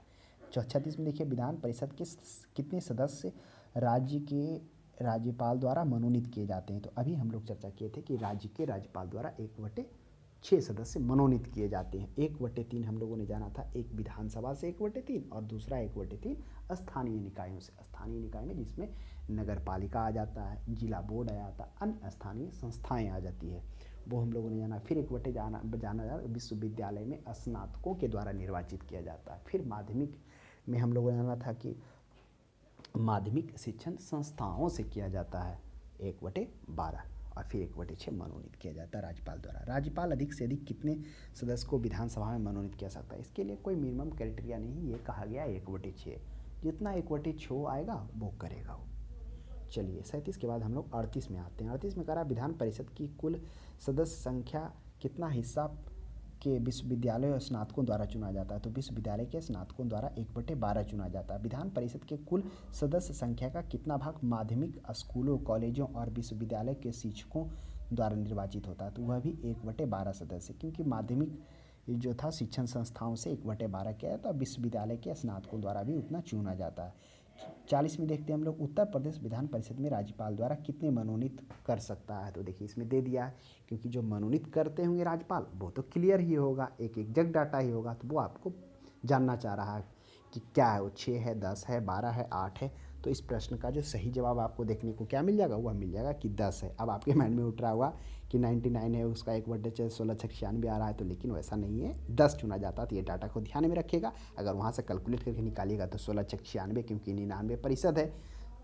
A: 36 में देखिए, विधान परिषद के कितने सदस्य राज्य के राज्यपाल द्वारा मनोनीत किए जाते हैं? तो अभी हम लोग चर्चा किए थे कि राज्य के राज्यपाल द्वारा 1/6 सदस्य मनोनीत किए जाते हैं। 1/3 हम लोगों ने जाना था, एक विधानसभा से 1/3 और दूसरा 1/3 स्थानीय निकायों से। स्थानीय निकाय में जिसमें नगर पालिका आ जाता है, जिला बोर्ड आ जाता है, अन्य स्थानीय संस्थाएं आ जाती है, वो हम लोगों ने जाना। फिर 1/3 जाना विश्वविद्यालय में स्नातकों के द्वारा निर्वाचित किया जाता है। फिर माध्यमिक में हम लोगों ने जाना था कि माध्यमिक शिक्षण संस्थाओं से किया जाता है 1/12, और फिर 1/6 मनोनीत किया जाता है राज्यपाल द्वारा। राज्यपाल अधिक से अधिक कितने सदस्य को विधानसभा में मनोनीत किया सकता है? इसके लिए कोई मिनिमम क्राइटेरिया नहीं, ये कहा गया 1/6, जितना 1/6 आएगा वो करेगा वो। चलिए 37 के बाद हम लोग 38 में आते हैं। 38 में कह रहा विधान परिषद की कुल सदस्य संख्या कितना हिस्सा के विश्वविद्यालय और स्नातकों द्वारा चुना जाता है? तो विश्वविद्यालय के स्नातकों द्वारा 1/12 चुना जाता है। विधान परिषद के कुल सदस्य संख्या का कितना भाग माध्यमिक स्कूलों, कॉलेजों और विश्वविद्यालय के शिक्षकों द्वारा निर्वाचित होता है? तो वह भी 1/12 सदस्य, क्योंकि माध्यमिक जो था शिक्षण संस्थाओं से 1/12 किया है, तो विश्वविद्यालय के स्नातकों द्वारा भी उतना चुना जाता है। 40 में देखते हैं हम लोग, उत्तर प्रदेश विधान परिषद में राज्यपाल द्वारा कितने मनोनीत कर सकता है? तो देखिए इसमें दे दिया है, क्योंकि जो मनोनीत करते होंगे राज्यपाल वो तो क्लियर ही होगा, एक एग्जैक्ट डाटा ही होगा, तो वो आपको जानना चाह रहा है कि क्या है वो, 6 है, 10 है, 12 है, 8 है। तो इस प्रश्न का जो सही जवाब आपको देखने को क्या मिल जाएगा, वह मिल जाएगा कि 10 है। अब आपके माइंड में उठ रहा होगा कि 99 है, उसका 1/1696 आ रहा है, तो लेकिन वैसा नहीं है, 10 चुना जाता है। तो ये डाटा को ध्यान में रखिएगा, अगर वहाँ से कैलकुलेट करके निकालिएगा तो 1696, क्योंकि 99% है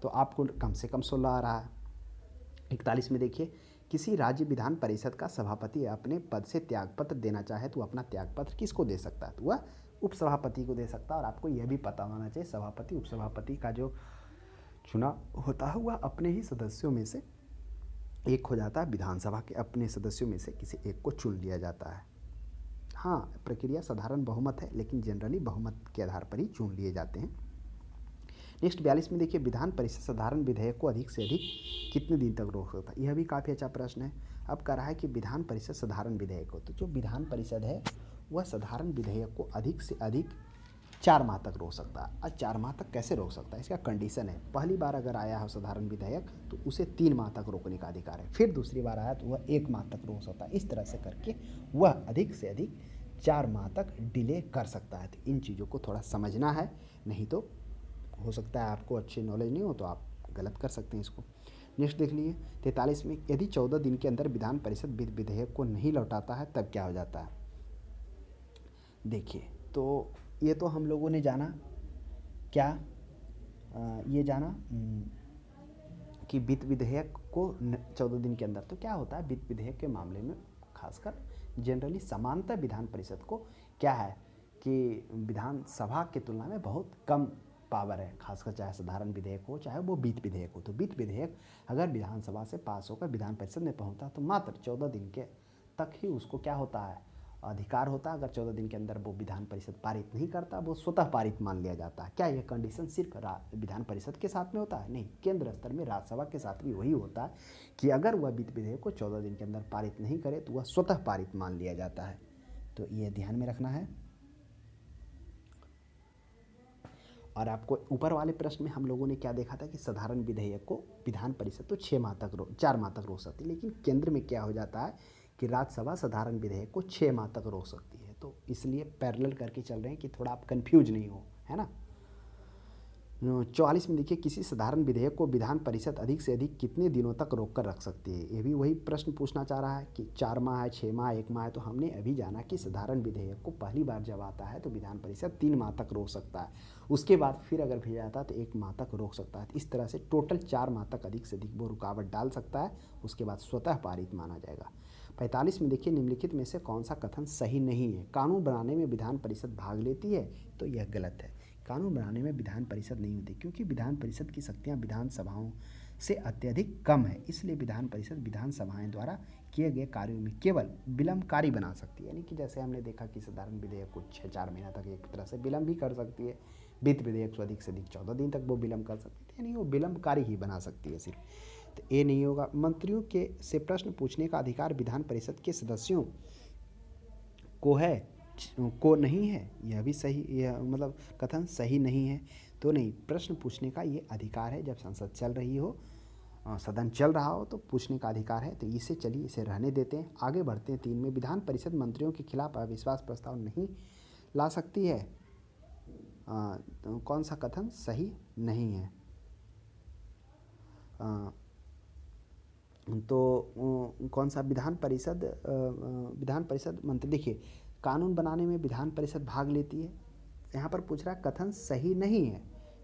A: तो आपको कम से कम 16 आ रहा है। 41 में देखिए, किसी राज्य विधान परिषद का सभापति अपने पद से त्यागपत्र देना चाहे तो अपना त्यागपत्र किसको दे सकता है? तो वह उपसभापति को दे सकता है। और आपको यह भी पता होना चाहिए, सभापति उपसभापति का जो चुनाव होता है वह अपने ही सदस्यों में से एक हो जाता है, विधानसभा के अपने सदस्यों में से किसी एक को चुन लिया जाता है। हाँ, प्रक्रिया साधारण बहुमत है, लेकिन जनरली बहुमत के आधार पर ही चुन लिए जाते हैं। नेक्स्ट 42 में देखिए, विधान परिषद साधारण विधेयक को अधिक से अधिक कितने दिन तक रोक सकता है? यह भी काफ़ी अच्छा प्रश्न है। अब कह रहा है कि विधान परिषद साधारण विधेयक हो, तो जो विधान परिषद है वह साधारण विधेयक को अधिक से अधिक 4 माह तक रोक सकता है। और 4 माह तक कैसे रोक सकता है? इसका कंडीशन है, पहली बार अगर आया हो साधारण विधेयक तो उसे 3 माह तक रोकने का अधिकार है, फिर दूसरी बार आया तो वह 1 माह तक रोक सकता है। इस तरह से करके वह अधिक से अधिक 4 माह तक डिले कर सकता है। तो इन चीज़ों को थोड़ा समझना है, नहीं तो हो सकता है आपको अच्छी नॉलेज नहीं हो तो आप गलत कर सकते हैं इसको। नेक्स्ट देख लीजिए 43 में, यदि 14 दिन के अंदर विधान परिषद विधेयक को नहीं लौटाता है तब क्या हो जाता है? देखिए, तो ये तो हम लोगों ने जाना क्या, ये जाना कि वित्त विधेयक को 14 दिन के अंदर, तो क्या होता है वित्त विधेयक के मामले में खासकर जनरली समानता विधान परिषद को क्या है कि विधानसभा की तुलना में बहुत कम पावर है, खासकर चाहे साधारण विधेयक हो चाहे वो वित्त विधेयक हो। तो वित्त विधेयक अगर विधानसभा से पास होकर विधान परिषद में पहुंचता तो मात्र 14 दिन के तक ही उसको क्या होता है, अधिकार होता है। अगर 14 दिन के अंदर वो विधान परिषद पारित नहीं करता, वो स्वतः पारित मान लिया जाता है। क्या यह कंडीशन सिर्फ विधान परिषद के साथ में होता है? नहीं, केंद्र स्तर में राज्यसभा के साथ भी वही होता है कि अगर वह वित्त विधेयक को 14 दिन के अंदर पारित नहीं करे तो वह स्वतः पारित मान लिया जाता है। तो ये ध्यान में रखना है। और आपको ऊपर वाले प्रश्न में हम लोगों ने क्या देखा था कि साधारण विधेयक को विधान परिषद तो 4 माह तक रोक सकती है, लेकिन केंद्र में क्या हो जाता है कि राज्यसभा साधारण विधेयक को 6 माह तक रोक सकती है। तो इसलिए पैरेलल करके चल रहे हैं कि थोड़ा आप कंफ्यूज नहीं हो, है ना। 44 में देखिए, किसी साधारण विधेयक को विधान परिषद अधिक से अधिक कितने दिनों तक रोक कर रख सकती है? ये भी वही प्रश्न पूछना चाह रहा है कि 4 माह है, 6 माह, 1 माह है। तो हमने अभी जाना कि साधारण विधेयक को पहली बार जब आता है तो विधान परिषद 3 माह तक रोक सकता है, उसके बाद फिर अगर भेजा जाता है तो 1 माह तक रोक सकता है। इस तरह से टोटल 4 माह तक अधिक से अधिक वो रुकावट डाल सकता है, उसके बाद स्वतः पारित माना जाएगा। 45 में देखिए, निम्नलिखित में से कौन सा कथन सही नहीं है? कानून बनाने में विधान परिषद भाग लेती है, तो यह गलत है। कानून बनाने में विधान परिषद नहीं होती, क्योंकि विधान परिषद की शक्तियाँ विधानसभाओं से अत्यधिक कम है। इसलिए विधान परिषद विधानसभाएं द्वारा किए गए कार्यों में केवल विलंबकारी बना सकती है। यानी कि जैसे हमने देखा कि साधारण विधेयक को 6-4 महीना तक एक तरह से विलंब भी कर सकती है, वित्त विधेयक से अधिक 14 दिन तक वो विलंब कर सकती है, यानी वो विलंबकारी ही बना सकती है सिर्फ। तो ये नहीं होगा। मंत्रियों के से प्रश्न पूछने का अधिकार विधान परिषद के सदस्यों को है, को नहीं है? यह भी सही, यह मतलब कथन सही नहीं है। तो नहीं, प्रश्न पूछने का ये अधिकार है, जब संसद चल रही हो, सदन चल रहा हो तो पूछने का अधिकार है। तो इसे चलिए, इसे रहने देते हैं, आगे बढ़ते हैं। 3 में, विधान परिषद मंत्रियों के खिलाफ अविश्वास प्रस्ताव नहीं ला सकती है। तो कौन सा कथन सही नहीं है? तो कौन सा विधान परिषद मंत्री, देखिए कानून बनाने में विधान परिषद भाग लेती है, यहाँ पर पूछ रहा है कथन सही नहीं है,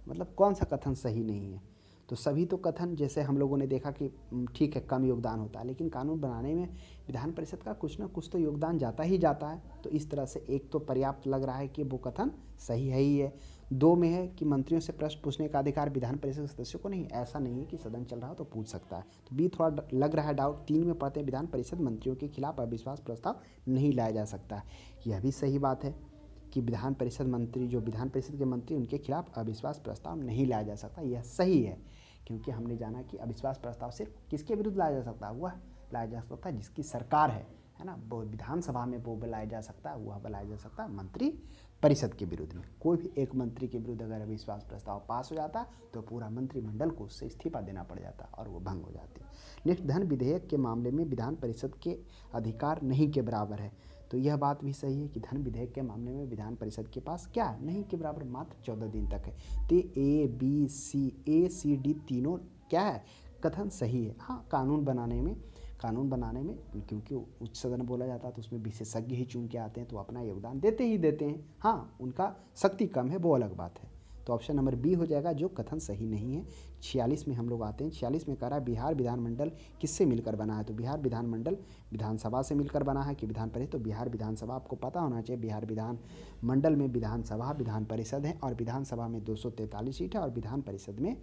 A: मतलब कौन सा कथन सही नहीं है? तो सभी तो कथन जैसे हम लोगों ने देखा कि ठीक है कम योगदान होता है, लेकिन कानून बनाने में विधान परिषद का कुछ ना कुछ तो योगदान जाता ही जाता है। तो इस तरह से एक तो पर्याप्त लग रहा है कि वो कथन सही है ही है। 2 में है कि मंत्रियों से प्रश्न पूछने का अधिकार विधान परिषद के सदस्यों को नहीं, ऐसा नहीं है कि सदन चल रहा हो तो पूछ सकता है। तो बी थोड़ा लग रहा है डाउट। 3 में पढ़ते हैं विधान परिषद मंत्रियों के खिलाफ अविश्वास प्रस्ताव नहीं लाया जा सकता। यह भी सही बात है कि विधान परिषद मंत्री, जो विधान परिषद के मंत्री, उनके खिलाफ अविश्वास प्रस्ताव नहीं लाया जा सकता। यह सही है, क्योंकि हमने जाना कि अविश्वास प्रस्ताव सिर्फ किसके विरुद्ध लाया जा सकता है, वह लाया जा सकता है जिसकी सरकार है ना, वो विधानसभा में वो बुलाया जा सकता है, वह बुलाया जा सकता है मंत्री परिषद के विरुद्ध में। कोई भी एक मंत्री के विरुद्ध अगर अविश्वास प्रस्ताव पास हो जाता तो पूरा मंत्रिमंडल को उससे इस्तीफा देना पड़ जाता और वो भंग हो जाती। नेक्स्ट, धन विधेयक के मामले में विधान परिषद के अधिकार नहीं के बराबर है। तो यह बात भी सही है कि धन विधेयक के मामले में विधान परिषद के पास क्या नहीं के बराबर मात्र 14 दिन तक है। तो ए सी डी तीनों क्या है, कथन सही है। हाँ, कानून बनाने में क्योंकि उच्च सदन बोला जाता है तो उसमें विशेषज्ञ ही चुन के आते हैं, तो अपना योगदान देते ही देते हैं। हाँ, उनका शक्ति कम है, वो अलग बात है। तो ऑप्शन नंबर बी हो जाएगा, जो कथन सही नहीं है। 46 में हम लोग आते हैं। 46 में कह रहा है बिहार विधानमंडल किससे मिलकर बना है। तो बिहार विधानमंडल विधानसभा से मिलकर बना है कि विधान परिषद। तो बिहार विधानसभा आपको पता होना चाहिए। बिहार विधानमंडल में विधानसभा, विधान परिषद है, और विधानसभा में 243 सीट है और विधान परिषद में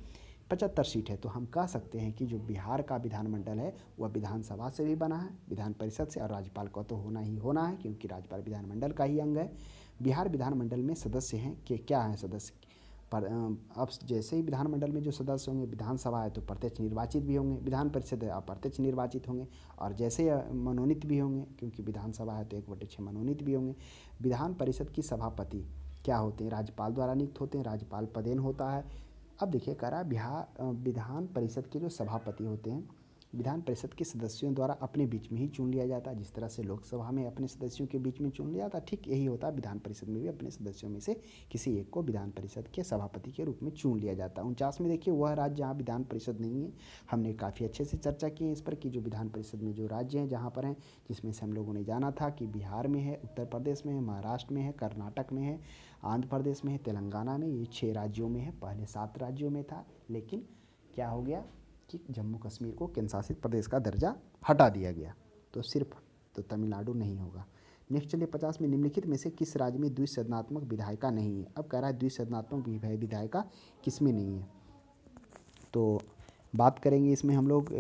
A: 75 सीट है। तो हम कह सकते हैं कि जो बिहार का विधानमंडल है वह विधानसभा से भी बना है, विधान परिषद से, और राज्यपाल का तो होना ही होना है क्योंकि राज्यपाल विधानमंडल का ही अंग है। बिहार विधानमंडल में सदस्य हैं कि क्या हैं सदस्य पर, अब जैसे ही विधानमंडल में जो सदस्य होंगे, विधानसभा है तो प्रत्यक्ष निर्वाचित भी होंगे, विधान परिषद है अप्रत्यक्ष निर्वाचित होंगे, और जैसे मनोनीत भी होंगे क्योंकि विधानसभा है तो 1/6 मनोनीत भी होंगे। विधान परिषद की सभापति क्या होते हैं, राज्यपाल द्वारा नियुक्त होते हैं, राज्यपाल पदेन होता है। अब देखिए कह रहा है विधान परिषद के जो सभापति होते हैं विधान परिषद के सदस्यों द्वारा अपने बीच में ही चुन लिया जाता है। जिस तरह से लोकसभा में अपने सदस्यों के बीच में चुन लिया जाता है, ठीक यही होता है विधान परिषद में भी अपने सदस्यों में से किसी एक को विधान परिषद के सभापति के रूप में चुन लिया जाता है। 49 में देखिए, वह राज्य जहाँ विधान परिषद नहीं है, हमने काफ़ी अच्छे से चर्चा की है इस पर कि जो विधान परिषद में जो राज्य हैं जहाँ पर हैं, जिसमें से हम लोगों ने जाना था कि बिहार में है, उत्तर प्रदेश में है, महाराष्ट्र में है, कर्नाटक में है, आंध्र प्रदेश में है, तेलंगाना में, ये 6 राज्यों में है। पहले 7 राज्यों में था, लेकिन क्या हो गया कि जम्मू कश्मीर को केंद्र शासित प्रदेश का दर्जा हटा दिया गया, तो सिर्फ तो तमिलनाडु नहीं होगा। नेक्स्ट चलिए 50 में, निम्नलिखित में से किस राज्य में द्विसदनात्मक विधायिका नहीं है। अब कह रहा है द्विसदनात्मक विधायिका किस में नहीं है। तो बात करेंगे इसमें हम लोग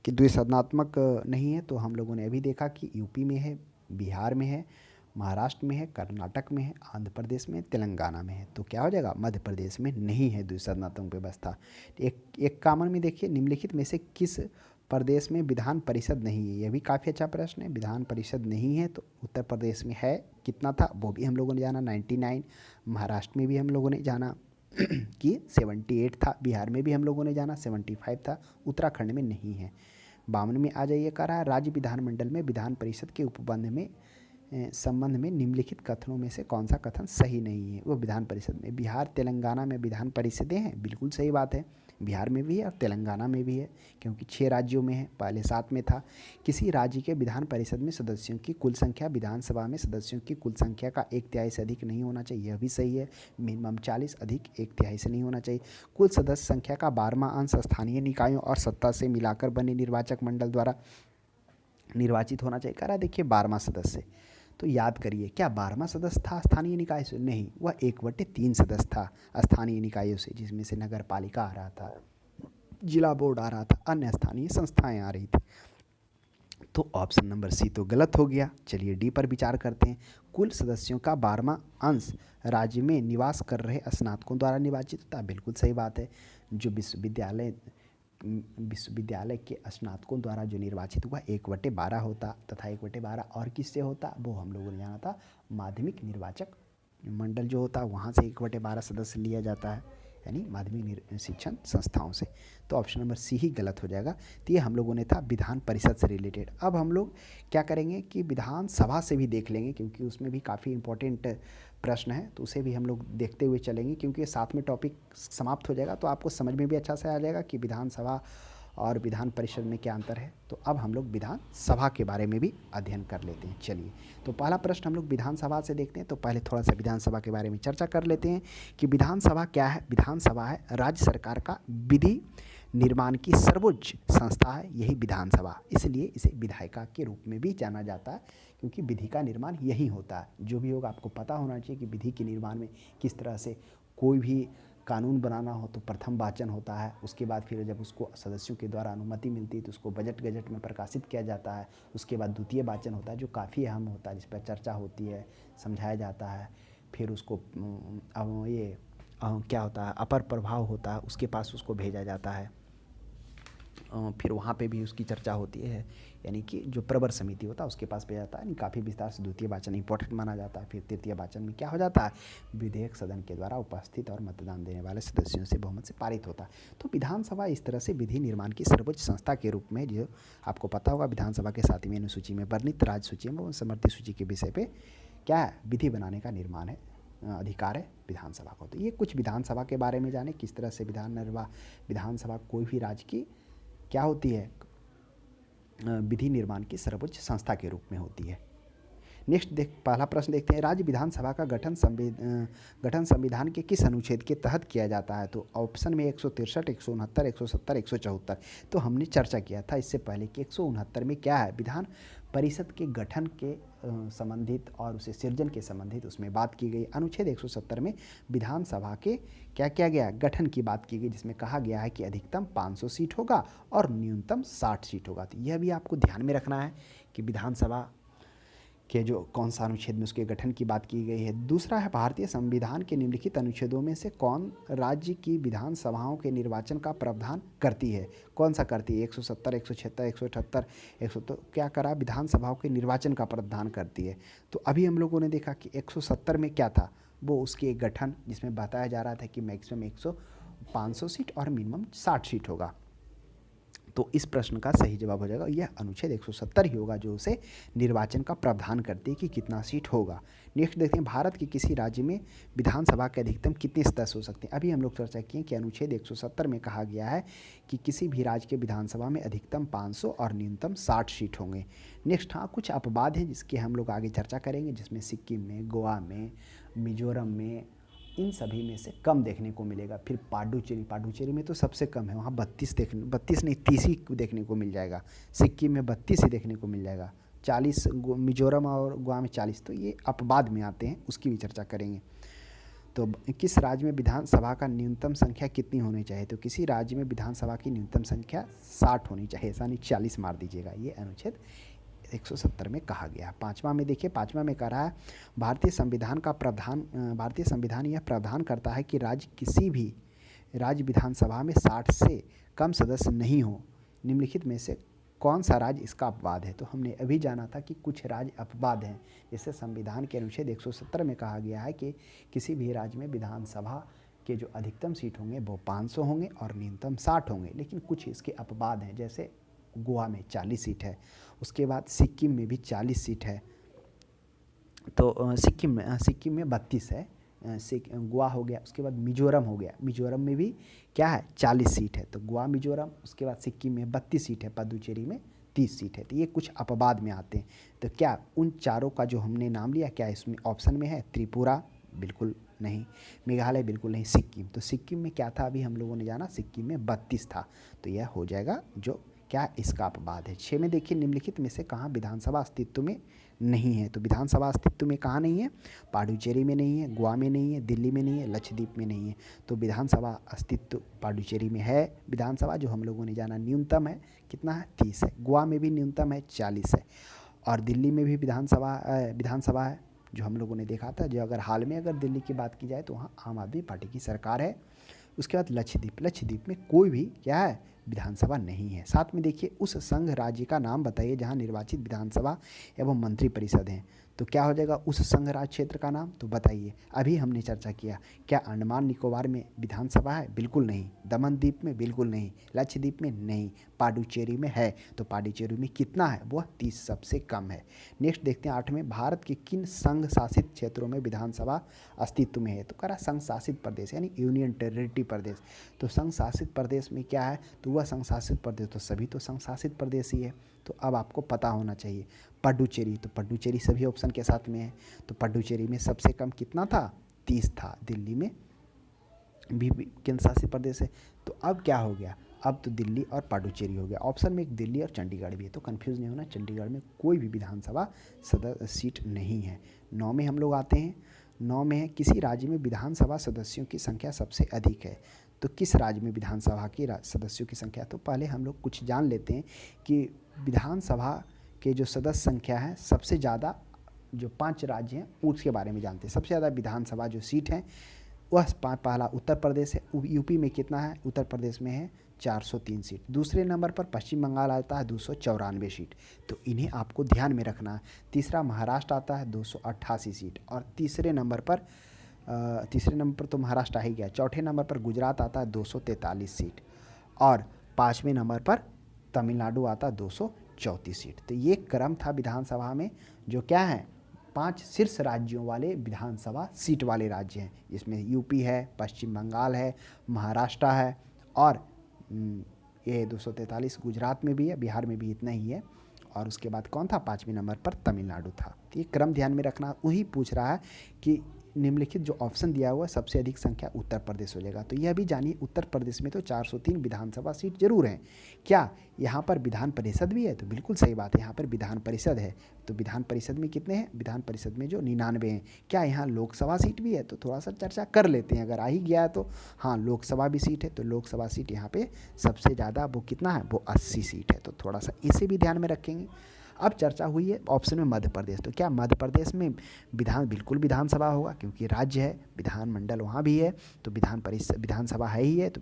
A: कि द्विसदनात्मक नहीं है, तो हम लोगों ने अभी देखा कि यूपी में है, बिहार में है, महाराष्ट्र में है, कर्नाटक में है, आंध्र प्रदेश में, तेलंगाना में है। तो क्या हो जाएगा, मध्य प्रदेश में नहीं है द्विसदनात्मक व्यवस्था। एक कॉमन में देखिए, निम्नलिखित में से किस प्रदेश में विधान परिषद नहीं है। यह भी काफ़ी अच्छा प्रश्न है। विधान परिषद नहीं है तो उत्तर प्रदेश में है, कितना था वो भी हम लोगों ने जाना 99। महाराष्ट्र में भी हम लोगों ने जाना कि 78 था, बिहार में भी हम लोगों ने जाना 75 था, उत्तराखंड में नहीं है। 52 में आ जाइए, कह रहा है राज्य विधानमंडल में विधान परिषद के उपबंध में संबंध में निम्नलिखित कथनों में से कौन सा कथन सही नहीं है। वो विधान परिषद में, बिहार तेलंगाना में विधान परिषदें हैं, बिल्कुल सही बात है, बिहार में भी है और तेलंगाना में भी है क्योंकि 6 राज्यों में है, पहले 7 में था। किसी राज्य के विधान परिषद में सदस्यों की कुल संख्या विधानसभा में सदस्यों की कुल संख्या का 1/3 से अधिक नहीं होना चाहिए, यह भी सही है। मिनिमम 40, अधिक 1/3 से नहीं होना चाहिए। कुल सदस्य संख्या का 12वां अंश स्थानीय निकायों और सत्ता से मिलाकर बने निर्वाचक मंडल द्वारा निर्वाचित होना चाहिए। कह रहा है देखिए 12वां सदस्य, तो याद करिए क्या 12वां सदस्य था स्थानीय निकाय से, नहीं, वह 1/3 सदस्य था स्थानीय निकायों से, जिसमें से नगर पालिका आ रहा था, जिला बोर्ड आ रहा था, अन्य स्थानीय संस्थाएं आ रही थी। तो ऑप्शन नंबर सी तो गलत हो गया। चलिए डी पर विचार करते हैं। कुल सदस्यों का 12वां अंश राज्य में निवास कर रहे स्नातकों द्वारा निर्वाचित होता, बिल्कुल सही बात है। जो विश्वविद्यालय के स्नातकों द्वारा जो निर्वाचित हुआ 1/12 होता, तथा 1/12 और किससे होता, वो हम लोगों ने जाना था माध्यमिक निर्वाचक मंडल जो होता है वहाँ से 1/12 सदस्य लिया जाता है, यानी माध्यमिक शिक्षण संस्थाओं से। तो ऑप्शन नंबर सी ही गलत हो जाएगा। तो ये हम लोगों ने था विधान परिषद से रिलेटेड। अब हम लोग क्या करेंगे कि विधानसभा से भी देख लेंगे क्योंकि उसमें भी काफ़ी इंपॉर्टेंट प्रश्न है, तो उसे भी हम लोग देखते हुए चलेंगे क्योंकि साथ में टॉपिक समाप्त हो जाएगा तो आपको समझ में भी अच्छा से आ जाएगा कि विधानसभा और विधान परिषद में क्या अंतर है। तो अब हम लोग विधानसभा के बारे में भी अध्ययन कर लेते हैं। चलिए, तो पहला प्रश्न हम लोग विधानसभा से देखते हैं। तो पहले थोड़ा सा विधानसभा के बारे में चर्चा कर लेते हैं कि विधानसभा क्या है। विधानसभा है राज्य सरकार का विधि निर्माण की सर्वोच्च संस्था है, यही विधानसभा, इसलिए इसे विधायिका के रूप में भी जाना जाता है, क्योंकि विधि का निर्माण यही होता है। जो भी होगा आपको पता होना चाहिए कि विधि के निर्माण में किस तरह से कोई भी कानून बनाना हो तो प्रथम वाचन होता है, उसके बाद फिर जब उसको सदस्यों के द्वारा अनुमति मिलती है तो उसको बजट गजट में प्रकाशित किया जाता है। उसके बाद द्वितीय वाचन होता है जो काफ़ी अहम होता है, जिस पर चर्चा होती है, समझाया जाता है। फिर उसको क्या होता है, अपर प्रभाव होता है, उसके पास उसको भेजा जाता है। फिर वहाँ पे भी उसकी चर्चा होती है, यानी कि जो प्रवर समिति होता है उसके पास भेजा जाता है। काफ़ी विस्तार से द्वितीय वाचन इंपॉर्टेंट माना जाता है। फिर तृतीय वाचन में क्या हो जाता है, विधेयक सदन के द्वारा उपस्थित और मतदान देने वाले सदस्यों से बहुमत से पारित होता है। तो विधानसभा इस तरह से विधि निर्माण की सर्वोच्च संस्था के रूप में, जो आपको पता होगा विधानसभा के 7वीं अनुसूची में वर्णित राज्य सूची में समर्थी सूची के विषय पे क्या है, विधि बनाने का निर्माण है, अधिकार है विधानसभा को। तो ये कुछ विधानसभा के बारे में जाने, किस तरह से विधानसभा कोई भी राज्य की क्या होती है, विधि निर्माण की सर्वोच्च संस्था के रूप में होती है। नेक्स्ट पहला प्रश्न देखते हैं, राज्य विधानसभा का गठन संविधान के किस अनुच्छेद के तहत किया जाता है। तो ऑप्शन में 163, 169, 170, 174। तो हमने चर्चा किया था इससे पहले कि 169 में क्या है, विधान परिषद के गठन के संबंधित और उसे सृजन के संबंधित उसमें बात की गई। अनुच्छेद 170 में विधानसभा के क्या किया गया, गठन की बात की गई, जिसमें कहा गया है कि अधिकतम 500 सीट होगा और न्यूनतम 60 सीट होगा। तो यह भी आपको ध्यान में रखना है कि विधानसभा के जो कौन सा अनुच्छेद में उसके गठन की बात की गई है। दूसरा है, भारतीय संविधान के निम्नलिखित अनुच्छेदों में से कौन राज्य की विधानसभाओं के निर्वाचन का प्रावधान करती है। कौन सा करती है, 170, 176, 178, 100, तो क्या करा, विधानसभाओं के निर्वाचन का प्रावधान करती है। तो अभी हम लोगों ने देखा कि 170 में क्या था, वो उसके गठन, जिसमें बताया जा रहा था कि मैक्सिमम 500 सीट और मिनिमम 60 सीट होगा। तो इस प्रश्न का सही जवाब हो जाएगा यह अनुच्छेद 170 ही होगा, जो उसे निर्वाचन का प्रावधान करती है कि कितना सीट होगा। नेक्स्ट देखते हैं, भारत के किसी राज्य में विधानसभा के अधिकतम कितने सदस्य हो सकते हैं। अभी हम लोग चर्चा किए कि अनुच्छेद 170 में कहा गया है कि किसी भी राज्य के विधानसभा में अधिकतम 500 और न्यूनतम 60 सीट होंगे। नेक्स्ट, हाँ, कुछ अपवाद हैं जिसकी हम लोग आगे चर्चा करेंगे, जिसमें सिक्किम में, गोवा में, मिजोरम में, इन सभी में से कम देखने को मिलेगा। फिर पांडुचेरी में तो सबसे कम है, वहाँ 32 नहीं 30 ही देखने को मिल जाएगा। सिक्किम में 32 ही देखने को मिल जाएगा, 40 मिजोरम और गोवा में 40। तो ये अपवाद में आते हैं, उसकी भी चर्चा करेंगे। तो किस राज्य में विधानसभा का न्यूनतम संख्या कितनी होनी चाहिए। तो किसी राज्य में विधानसभा की न्यूनतम संख्या 60 होनी चाहिए, ऐसा नहीं 40 मार दीजिएगा, ये अनुच्छेद 170 में कहा गया। पाँचवा में देखिए, पाँचवा में कह रहा है, भारतीय संविधान यह प्रावधान करता है कि राज्य विधानसभा में 60 से कम सदस्य नहीं हो। निम्नलिखित में से कौन सा राज्य इसका अपवाद है। तो हमने अभी जाना था कि कुछ राज्य अपवाद हैं, जैसे संविधान के अनुच्छेद 170 में कहा गया है कि किसी भी राज्य में विधानसभा के जो अधिकतम सीट होंगे वो 500 होंगे और न्यूनतम 60 होंगे। लेकिन कुछ इसके अपवाद हैं, जैसे गोवा में 40 सीट है, उसके बाद सिक्किम में भी 40 सीट है। तो सिक्किम में 32 है, गोवा हो गया। उसके बाद मिजोरम हो गया, मिजोरम में भी क्या है, 40 सीट है। तो गोवा, मिजोरम, उसके बाद सिक्किम में 32 सीट है, पुडुचेरी में 30 सीट है। तो ये कुछ अपवाद में आते हैं। तो क्या उन चारों का जो हमने नाम लिया, क्या इसमें ऑप्शन में है, त्रिपुरा बिल्कुल नहीं, मेघालय बिल्कुल नहीं, सिक्किम। तो सिक्किम में क्या था, अभी हम लोगों ने जाना, सिक्किम में 32 था। तो यह हो जाएगा जो क्या इसका अपवाद है। 6 में देखिए, निम्नलिखित में से कहाँ विधानसभा अस्तित्व में नहीं है। तो विधानसभा अस्तित्व में कहाँ नहीं है, पुडुचेरी में नहीं है, गोवा में नहीं है, दिल्ली में नहीं है, लक्षद्वीप में नहीं है। तो विधानसभा अस्तित्व पुडुचेरी में है। विधानसभा जो हम लोगों ने जाना न्यूनतम है कितना है, 30 है। गोवा में भी न्यूनतम है, 40 है। और दिल्ली में भी विधानसभा है, जो हम लोगों ने देखा था। जो अगर हाल में अगर दिल्ली की बात की जाए तो वहाँ आम आदमी पार्टी की सरकार है। उसके बाद लक्षद्वीप में कोई भी क्या है, विधानसभा नहीं है। साथ में देखिए, उस संघ राज्य का नाम बताइए जहां निर्वाचित विधानसभा एवं मंत्रिपरिषद हैं। तो क्या हो जाएगा उस संघ राज्य क्षेत्र का नाम? तो बताइए, अभी हमने चर्चा किया, क्या अंडमान निकोबार में विधानसभा है? बिल्कुल नहीं। दमन द्वीप में? बिल्कुल नहीं। लक्षद्वीप में? नहीं। पांडुचेरी में है। तो पांडुचेरी में कितना है? वह 30, सबसे कम है। नेक्स्ट देखते हैं 8 में, भारत के किन संघ शासित क्षेत्रों में विधानसभा अस्तित्व में है? तो कह रहा संघ शासित प्रदेश यानी यूनियन टेरिटरी प्रदेश। तो संघ शासित प्रदेश में क्या है? तो वह संघ शासित प्रदेश, तो सभी तो संघ शासित प्रदेश ही है, तो अब आपको पता होना चाहिए। पुडुचेरी, तो पुडुचेरी सभी ऑप्शन के साथ में है। तो पुडुचेरी में सबसे कम कितना था? 30 था। दिल्ली में भी केंद्र शासित प्रदेश है। तो अब क्या हो गया? अब तो दिल्ली और पुडुचेरी हो गया। ऑप्शन में एक दिल्ली और चंडीगढ़ भी है, तो कंफ्यूज नहीं होना, चंडीगढ़ में कोई भी विधानसभा सदस्य सीट नहीं है। 9 में हम लोग आते हैं। 9 में है, किसी राज्य में विधानसभा सदस्यों की संख्या सबसे अधिक है? तो किस राज्य में विधानसभा की सदस्यों की संख्या? तो पहले हम लोग कुछ जान लेते हैं कि विधानसभा के जो सदस्य संख्या है सबसे ज़्यादा जो 5 राज्य हैं उसके बारे में जानते हैं। सबसे ज़्यादा विधानसभा जो सीट है वह पहला उत्तर प्रदेश है। यूपी में कितना है? उत्तर प्रदेश में है 403 सीट। दूसरे नंबर पर पश्चिम बंगाल आता है 294 सीट, तो इन्हें आपको ध्यान में रखना है। तीसरा महाराष्ट्र आता है 288 सीट, और तीसरे नंबर पर तो महाराष्ट्र आ ही गया। चौथे नंबर पर गुजरात आता है 243 सीट, और 5वें नंबर पर तमिलनाडु आता है 234 सीट। तो ये क्रम था विधानसभा में, जो क्या है 5 शीर्ष राज्यों वाले विधानसभा सीट वाले राज्य हैं, जिसमें यूपी है, पश्चिम बंगाल है, महाराष्ट्र है, और ये 243 गुजरात में भी है, बिहार में भी इतना ही है, और उसके बाद कौन था? 5वें नंबर पर तमिलनाडु था। तो ये क्रम ध्यान में रखना। वही पूछ रहा है कि निम्नलिखित जो ऑप्शन दिया हुआ है सबसे अधिक संख्या उत्तर प्रदेश हो जाएगा। तो यह भी जानिए, उत्तर प्रदेश में तो 403 विधानसभा सीट जरूर हैं। क्या यहाँ पर विधान परिषद भी है? तो बिल्कुल सही बात है, यहाँ पर विधान परिषद है। तो विधान परिषद में कितने हैं? विधान परिषद में जो 99 हैं। क्या यहाँ लोकसभा सीट भी है? तो थोड़ा सा चर्चा कर लेते हैं, अगर आ ही गया है तो। हाँ, लोकसभा भी सीट है, तो लोकसभा सीट यहाँ पे सबसे ज़्यादा वो कितना है? वो 80 सीट है। तो थोड़ा सा इसे भी ध्यान में रखेंगे। अब चर्चा हुई है ऑप्शन में मध्य प्रदेश, तो क्या मध्य प्रदेश में बिल्कुल विधानसभा होगा, क्योंकि राज्य है, विधानमंडल वहाँ भी है, तो विधानसभा है ही है। तो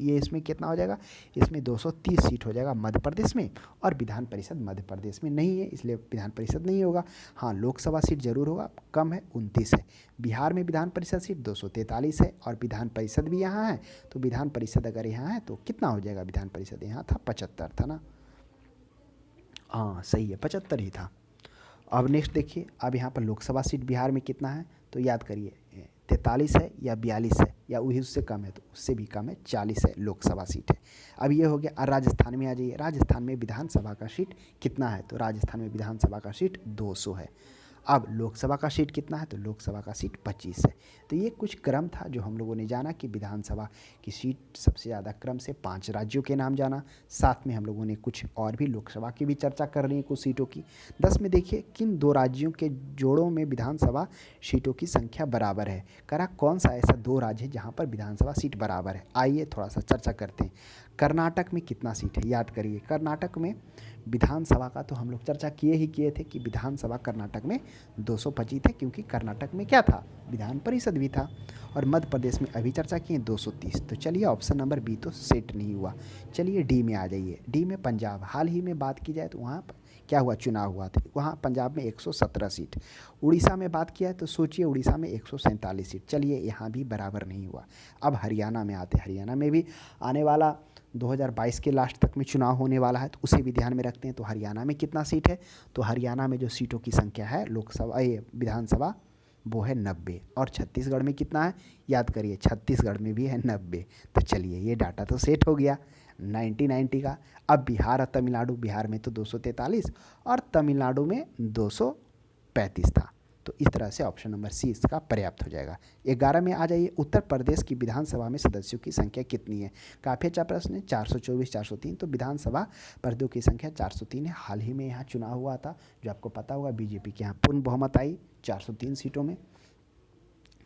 A: ये इसमें कितना हो जाएगा? इसमें 230 सीट हो जाएगा मध्य प्रदेश में, और विधान परिषद मध्य प्रदेश में नहीं है, इसलिए विधान परिषद नहीं होगा। हाँ, लोकसभा सीट जरूर होगा, कम है, 29 है। बिहार में विधान परिषद सीट 243 है, और विधान परिषद भी यहाँ है। तो विधान परिषद अगर यहाँ है तो कितना हो जाएगा? विधान परिषद यहाँ था 75 था ना। हाँ सही है, 75 ही था। अब नेक्स्ट देखिए, अब यहाँ पर लोकसभा सीट बिहार में कितना है? तो याद करिए, 43 है या 42 है, या वही उससे कम है? तो उससे भी कम है, 40 है लोकसभा सीट है। अब ये हो गया। और राजस्थान में आ जाइए, राजस्थान में विधानसभा का सीट कितना है? तो राजस्थान में विधानसभा का सीट 200 है। अब लोकसभा का सीट कितना है? तो लोकसभा का सीट 25 है। तो ये कुछ क्रम था जो हम लोगों ने जाना कि विधानसभा की सीट सबसे ज़्यादा क्रम से 5 राज्यों के नाम जाना। साथ में हम लोगों ने कुछ और भी लोकसभा की भी चर्चा कर रही है, कुछ सीटों की। 10 में देखिए, किन 2 राज्यों के जोड़ों में विधानसभा सीटों की संख्या बराबर है? करा कौन सा ऐसा 2 राज्य है जहाँ पर विधानसभा सीट बराबर है? आइए थोड़ा सा चर्चा करते हैं। कर्नाटक में कितना सीट है? याद करिए, कर्नाटक में विधानसभा का तो हम लोग चर्चा किए थे कि विधानसभा कर्नाटक में 225 थे, क्योंकि कर्नाटक में क्या था? विधान परिषद भी था। और मध्य प्रदेश में अभी चर्चा की है 230। तो चलिए ऑप्शन नंबर बी तो सेट नहीं हुआ। चलिए डी में आ जाइए। डी में पंजाब, हाल ही में बात की जाए तो वहाँ क्या हुआ? चुनाव हुआ था, वहाँ पंजाब में 117 सीट। उड़ीसा में बात किया है तो सोचिए, उड़ीसा में 147 सीट। चलिए यहाँ भी बराबर नहीं हुआ। अब हरियाणा में आते, हरियाणा में भी आने वाला 2022 के लास्ट तक में चुनाव होने वाला है, तो उसे भी ध्यान में रखते हैं। तो हरियाणा में कितना सीट है? तो हरियाणा में जो सीटों की संख्या है लोकसभा, ये विधानसभा, वो है 90। और छत्तीसगढ़ में कितना है? याद करिए, छत्तीसगढ़ में भी है 90। तो चलिए ये डाटा तो सेट हो गया 90 का। अब बिहार और तमिलनाडु, बिहार में तो 243 और तमिलनाडु में 235 था। तो इस तरह से ऑप्शन नंबर सी इसका पर्याप्त हो जाएगा। 11 में आ जाइए, उत्तर प्रदेश की विधानसभा में सदस्यों की संख्या कितनी है? काफ़ी अच्छा प्रश्न है। 424, 403। तो विधानसभा पदों की संख्या 403 है। हाल ही में यहाँ चुनाव हुआ था, जो आपको पता होगा, बीजेपी के यहाँ पूर्ण बहुमत आई 403 सीटों में।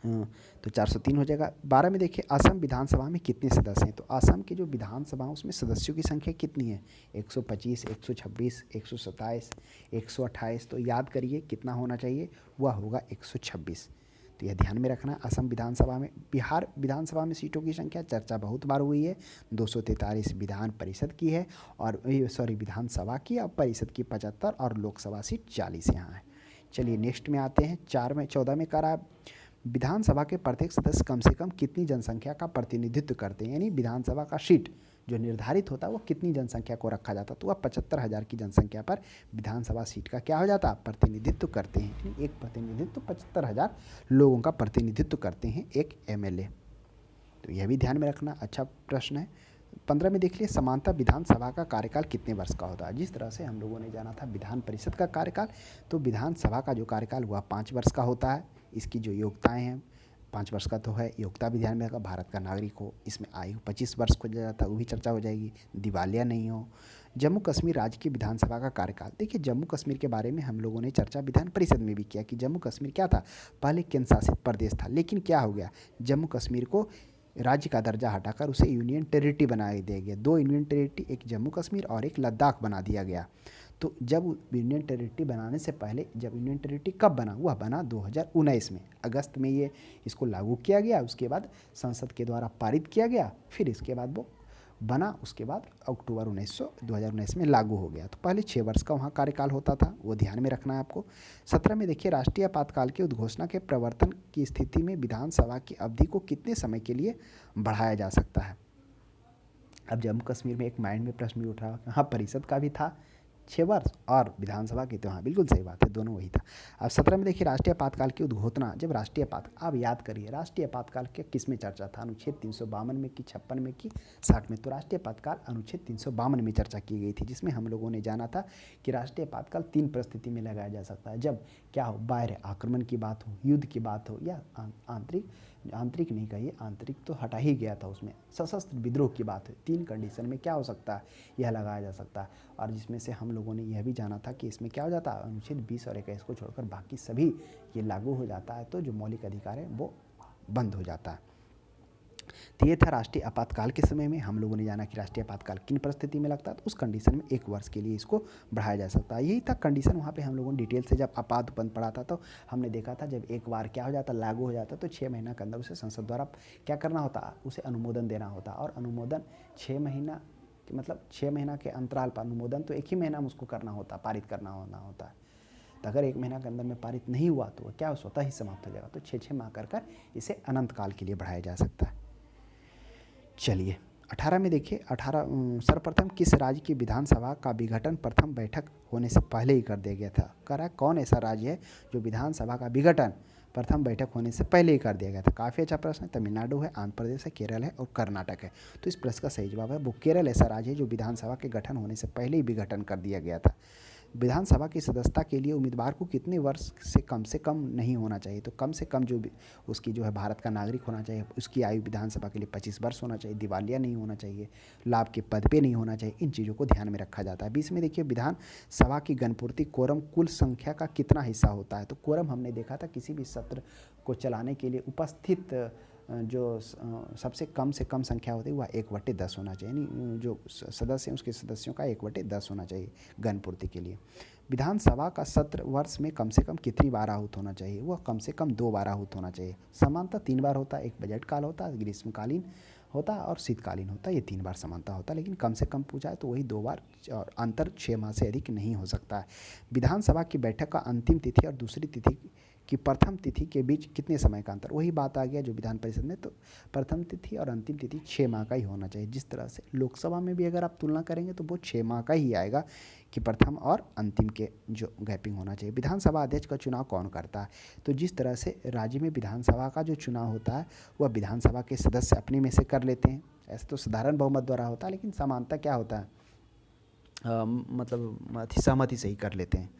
A: तो 403 हो जाएगा। 12 में देखिए, असम विधानसभा में कितने सदस्य हैं? तो असम की जो विधानसभा है उसमें सदस्यों की संख्या कितनी है? 125, 126, 127, 128। तो याद करिए कितना होना चाहिए? वह होगा 126। तो यह ध्यान में रखना। असम विधानसभा में। बिहार विधानसभा में सीटों की संख्या चर्चा बहुत बार हुई है, 243 विधान परिषद की है, और विधानसभा की, और परिषद की 75, और लोकसभा सीट 40 यहाँ है। चलिए नेक्स्ट में आते हैं। 14 में कह रहा है विधानसभा के प्रत्येक सदस्य कम से कम कितनी जनसंख्या का प्रतिनिधित्व करते हैं, यानी विधानसभा का सीट जो निर्धारित होता है वो कितनी जनसंख्या को रखा जाता है, तो वह 75,000 की जनसंख्या पर विधानसभा सीट का क्या हो जाता है, प्रतिनिधित्व करते हैं। यानी एक प्रतिनिधित्व 75,000 लोगों का प्रतिनिधित्व करते हैं एक एमएलए। तो यह भी ध्यान में रखना, अच्छा प्रश्न है। 15 में देख लिए समानता विधानसभा का कार्यकाल कितने वर्ष का होता है। जिस तरह से हम लोगों ने जाना था विधान परिषद का कार्यकाल, तो विधानसभा का जो कार्यकाल हुआ 5 वर्ष का होता है। इसकी जो योग्यताएं हैं 5 वर्ष का तो है, योग्यता भी ध्यान में रखा, भारत का नागरिक हो, इसमें आयु 25 वर्ष को जाता है, वो भी चर्चा हो जाएगी, दिवालिया नहीं हो। जम्मू कश्मीर राज्य की विधानसभा का कार्यकाल, देखिए जम्मू कश्मीर के बारे में हम लोगों ने चर्चा विधान परिषद में भी किया कि जम्मू कश्मीर क्या था, पहले केंद्र शासित प्रदेश था, लेकिन क्या हो गया, जम्मू कश्मीर को राज्य का दर्जा हटाकर उसे यूनियन टेरिटरी बना दिया गया। 2 यूनियन टेरिटरी, एक जम्मू कश्मीर और एक लद्दाख बना दिया गया। तो जब यूनियन टेरिटरी बनाने से पहले, जब यूनियन टेरिटरी कब बना, वह बना 2019 में, अगस्त में ये इसको लागू किया गया, उसके बाद संसद के द्वारा पारित किया गया, फिर इसके बाद वो बना, उसके बाद अक्टूबर 2019 में लागू हो गया। तो पहले 6 वर्ष का वहाँ कार्यकाल होता था, वो ध्यान में रखना है आपको। 17 में देखिए राष्ट्रीय आपातकाल की उद्घोषणा के प्रवर्तन की स्थिति में विधानसभा की अवधि को कितने समय के लिए बढ़ाया जा सकता है। अब जम्मू कश्मीर में एक माइंड में प्रश्न भी उठ रहा है, हाँ परिषद का भी था 6 वर्ष और विधानसभा की, तो हाँ बिल्कुल सही बात है, दोनों वही था। अब 17 में देखिए राष्ट्रीय आपातकाल की उद्घोषणा, जब राष्ट्रीय आपातकाल, आप याद करिए राष्ट्रीय आपातकाल के किस में चर्चा था, अनुच्छेद 352 में की, 56 में की, 60 में। तो राष्ट्रीय आपातकाल अनुच्छेद 352 में चर्चा की गई थी, जिसमें हम लोगों ने जाना था कि राष्ट्रीय आपातकाल 3 परिस्थिति में लगाया जा सकता है, जब क्या हो, बाह्य आक्रमण की बात हो, युद्ध की बात हो, या आंतरिक नहीं कहिए, आंतरिक तो हटा ही गया था, उसमें सशस्त्र विद्रोह की बात है। 3 कंडीशन में क्या हो सकता है, यह लगाया जा सकता है। और जिसमें से हम लोगों ने यह भी जाना था कि इसमें क्या हो जाता है, अनुच्छेद 20 और 21 को छोड़कर बाकी सभी ये लागू हो जाता है, तो जो मौलिक अधिकार है वो बंद हो जाता है। तो ये था राष्ट्रीय आपातकाल के समय में हम लोगों ने जाना कि राष्ट्रीय आपातकाल किन परिस्थिति में लगता है, तो उस कंडीशन में 1 वर्ष के लिए इसको बढ़ाया जा सकता है। यही था कंडीशन, वहाँ पे हम लोगों ने डिटेल से जब आपात बंद पड़ा था तो हमने देखा था जब एक बार क्या हो जाता, लागू हो जाता, तो 6 महीना के अंदर उसे संसद द्वारा क्या करना होता, उसे अनुमोदन देना होता। और अनुमोदन 6 महीना, मतलब 6 महीना के अंतराल पर अनुमोदन, तो एक ही महीना में उसको करना होता, पारित करना होता है। तो अगर 1 महीना के अंदर में पारित नहीं हुआ तो वह क्या स्वतः ही समाप्त हो जाएगा। तो 6 माह कर इसे अनंत काल के लिए बढ़ाया जा सकता है। चलिए 18 में देखिए, 18 सर्वप्रथम किस राज्य की विधानसभा का विघटन प्रथम बैठक होने से पहले ही कर दिया गया था। कह रहा है कौन ऐसा राज्य है जो विधानसभा का विघटन प्रथम बैठक होने से पहले ही कर दिया गया था। काफ़ी अच्छा प्रश्न है। तमिलनाडु है, आंध्र प्रदेश है, केरल है और कर्नाटक है। तो इस प्रश्न का सही जवाब है वो केरल ऐसा राज्य है जो विधानसभा के गठन होने से पहले ही विघटन कर दिया गया था। विधानसभा की सदस्यता के लिए उम्मीदवार को कितने वर्ष से कम नहीं होना चाहिए, तो कम से कम जो उसकी जो है भारत का नागरिक होना चाहिए, उसकी आयु विधानसभा के लिए 25 वर्ष होना चाहिए, दिवालिया नहीं होना चाहिए, लाभ के पद पे नहीं होना चाहिए, इन चीज़ों को ध्यान में रखा जाता है। 20 में देखिए विधानसभा की गणपूर्ति कोरम कुल संख्या का कितना हिस्सा होता है। तो कोरम हमने देखा था किसी भी सत्र को चलाने के लिए उपस्थित जो सबसे कम संख्या होती है वह 1/10 होना चाहिए, यानी जो सदस्य हैं उसके सदस्यों का 1/10 होना चाहिए गणपूर्ति के लिए। विधानसभा का सत्र वर्ष में कम से कम कितनी बार आहूत होना चाहिए, वह कम से कम 2 बार आहूत होना चाहिए। सामान्यतः 3 बार होता है, एक बजट काल होता है, ग्रीष्मकालीन होता है और शीतकालीन होता है, ये 3 बार समानता होता है, लेकिन कम से कम पूछा है तो वही 2 बार, और अंतर 6 माह से अधिक नहीं हो सकता है। विधानसभा की बैठक का अंतिम तिथि और दूसरी तिथि की प्रथम तिथि के बीच कितने समय का अंतर, वही बात आ गया जो विधान परिषद में, तो प्रथम तिथि और अंतिम तिथि 6 माह का ही होना चाहिए। जिस तरह से लोकसभा में भी अगर आप तुलना करेंगे तो वो 6 माह का ही आएगा कि प्रथम और अंतिम के जो गैपिंग होना चाहिए। विधानसभा अध्यक्ष का चुनाव कौन करता है, तो जिस तरह से राज्य में विधानसभा का जो चुनाव होता है वह विधानसभा के सदस्य अपने में से कर लेते हैं। ऐसे तो साधारण बहुमत द्वारा होता है, लेकिन समानता क्या होता है, मतलब सहमति से ही कर लेते हैं,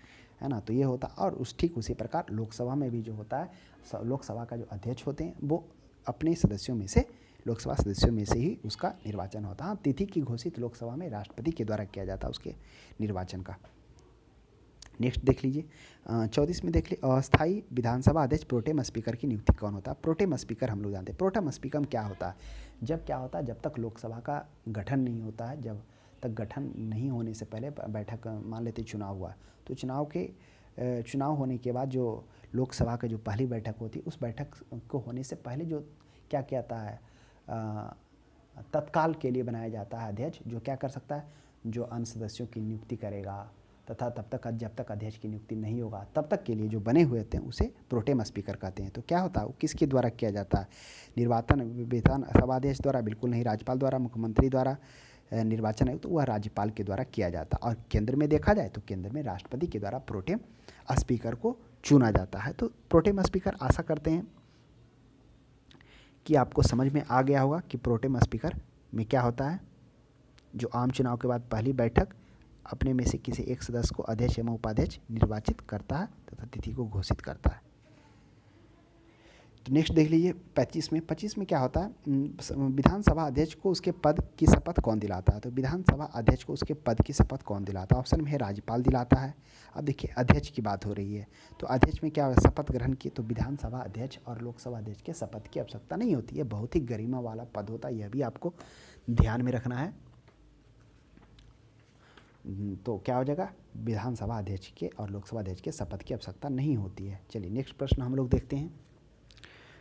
A: है ना। तो ये होता, और ठीक उसी प्रकार लोकसभा में भी जो होता है, लोकसभा का जो अध्यक्ष होते हैं वो अपने सदस्यों में से, लोकसभा सदस्यों में से ही उसका निर्वाचन होता है। हाँ, तिथि की घोषित लोकसभा में राष्ट्रपति के द्वारा किया जाता है उसके निर्वाचन का। नेक्स्ट देख लीजिए 34 में देख लीजिए अस्थायी विधानसभा अध्यक्ष प्रोटेम स्पीकर की नियुक्ति कौन होता है। प्रोटेम स्पीकर हम लोग जानते हैं। प्रोटेम स्पीकर क्या होता है, जब क्या होता है, जब तक लोकसभा का गठन नहीं होता है, जब तक गठन नहीं होने से पहले बैठक, मान लेते चुनाव हुआ, तो चुनाव होने के बाद जो लोकसभा का जो पहली बैठक होती है, उस बैठक को होने से पहले जो क्या कहता है, तत्काल के लिए बनाया जाता है अध्यक्ष, जो क्या कर सकता है, जो अन्य सदस्यों की नियुक्ति करेगा, तथा तब तक जब तक अध्यक्ष की नियुक्ति नहीं होगा तब तक के लिए जो बने हुए थे उसे प्रोटेम स्पीकर कहते हैं। तो क्या होता है, वो किसके द्वारा किया जाता है? विधान सभा अध्यक्ष द्वारा? बिल्कुल नहीं, राज्यपाल द्वारा, मुख्यमंत्री द्वारा, निर्वाचन आयुक्त, तो वह राज्यपाल के द्वारा किया जाता है। और केंद्र में देखा जाए तो केंद्र में राष्ट्रपति के द्वारा प्रोटेम स्पीकर को चुना जाता है। तो प्रोटेम स्पीकर, आशा करते हैं कि आपको समझ में आ गया होगा कि प्रोटेम स्पीकर में क्या होता है। जो आम चुनाव के बाद पहली बैठक अपने में से किसी एक सदस्य को अध्यक्ष एवं उपाध्यक्ष निर्वाचित करता है तथा तिथि को घोषित करता है। तो नेक्स्ट देख लीजिए 25 में क्या होता है, विधानसभा अध्यक्ष को उसके पद की शपथ कौन दिलाता है? तो विधानसभा अध्यक्ष को उसके पद की शपथ कौन दिलाता है? ऑप्शन में है राज्यपाल दिलाता है। अब देखिए अध्यक्ष की बात हो रही है, तो अध्यक्ष में क्या है, शपथ ग्रहण की, तो विधानसभा अध्यक्ष और लोकसभा अध्यक्ष के शपथ की आवश्यकता नहीं होती है। बहुत ही गरिमा वाला पद होता है, यह भी आपको ध्यान में रखना है। तो क्या हो जाएगा, विधानसभा अध्यक्ष के और लोकसभा अध्यक्ष के शपथ की आवश्यकता नहीं होती है। चलिए नेक्स्ट प्रश्न हम लोग देखते हैं।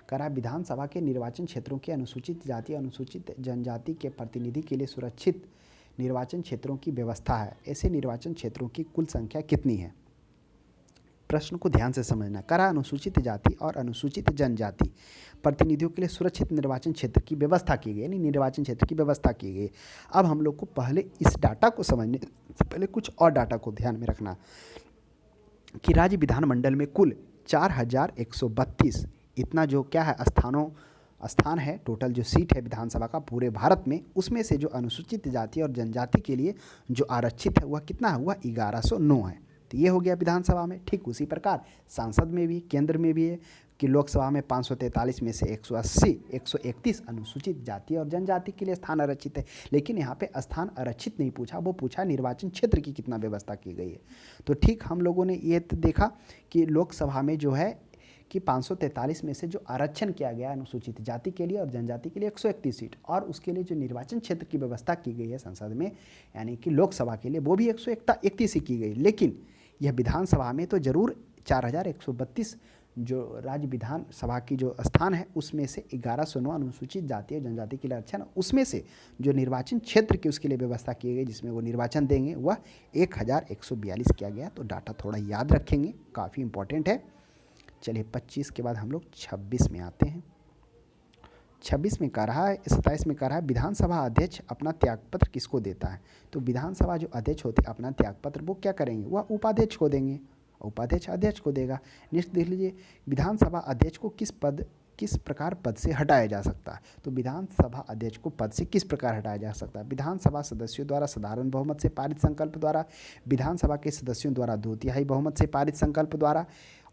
A: कह रहा है विधानसभा के निर्वाचन क्षेत्रों के अनुसूचित जाति अनुसूचित जनजाति के प्रतिनिधि के लिए सुरक्षित निर्वाचन क्षेत्रों की व्यवस्था है। ऐसे निर्वाचन क्षेत्रों की कुल संख्या कितनी है? प्रश्न को ध्यान से समझना। कह रहा अनुसूचित जाति और अनुसूचित जनजाति प्रतिनिधियों के लिए सुरक्षित निर्वाचन क्षेत्र की व्यवस्था की गई, यानी निर्वाचन क्षेत्र की व्यवस्था की गई। अब हम लोग को पहले इस डाटा को समझने से पहले कुछ और डाटा को ध्यान में रखना कि राज्य विधानमंडल में कुल 4132 इतना जो क्या है स्थान है, टोटल जो सीट है विधानसभा का पूरे भारत में, उसमें से जो अनुसूचित जाति और जनजाति के लिए जो आरक्षित है वह कितना है, वह 1109 है। तो ये हो गया विधानसभा में। ठीक उसी प्रकार सांसद में भी, केंद्र में भी है कि लोकसभा में 543 में से 131 अनुसूचित जाति और जनजाति के लिए स्थान आरक्षित है। लेकिन यहाँ पे स्थान आरक्षित नहीं पूछा, वो पूछा निर्वाचन क्षेत्र की कितना व्यवस्था की गई है। तो ठीक हम लोगों ने ये देखा कि लोकसभा में जो है कि 543 में से जो आरक्षण किया गया अनुसूचित जाति के लिए और जनजाति के लिए 131 सीट, और उसके लिए जो निर्वाचन क्षेत्र की व्यवस्था की गई है संसद में यानी कि लोकसभा के लिए, वो भी 131 ही की गई। लेकिन यह विधानसभा में तो जरूर 4132 जो राज्य विधानसभा की जो स्थान है उसमें से 1109 अनुसूचित जाति और जनजाति के लिए आरक्षण, उसमें से जो निर्वाचन क्षेत्र की उसके लिए व्यवस्था की गई जिसमें वो निर्वाचन देंगे वह 1142 किया गया। तो डाटा थोड़ा याद रखेंगे, काफ़ी इंपॉर्टेंट है। चलिए 25 के बाद हम लोग 26 में आते हैं। 26 में कह रहा है, 27 में कह रहा है विधानसभा अध्यक्ष अपना त्यागपत्र किसको देता है? तो विधानसभा जो अध्यक्ष होते हैं अपना त्यागपत्र वो क्या करेंगे, वह उपाध्यक्ष को देंगे, उपाध्यक्ष अध्यक्ष को देगा। नेक्स्ट देख लीजिए, विधानसभा अध्यक्ष को किस प्रकार पद से हटाया जा सकता है? तो विधानसभा अध्यक्ष को पद से किस प्रकार हटाया जा सकता है? विधानसभा सदस्यों द्वारा साधारण बहुमत से पारित संकल्प द्वारा, विधानसभा के सदस्यों द्वारा 2/3 बहुमत से पारित संकल्प द्वारा,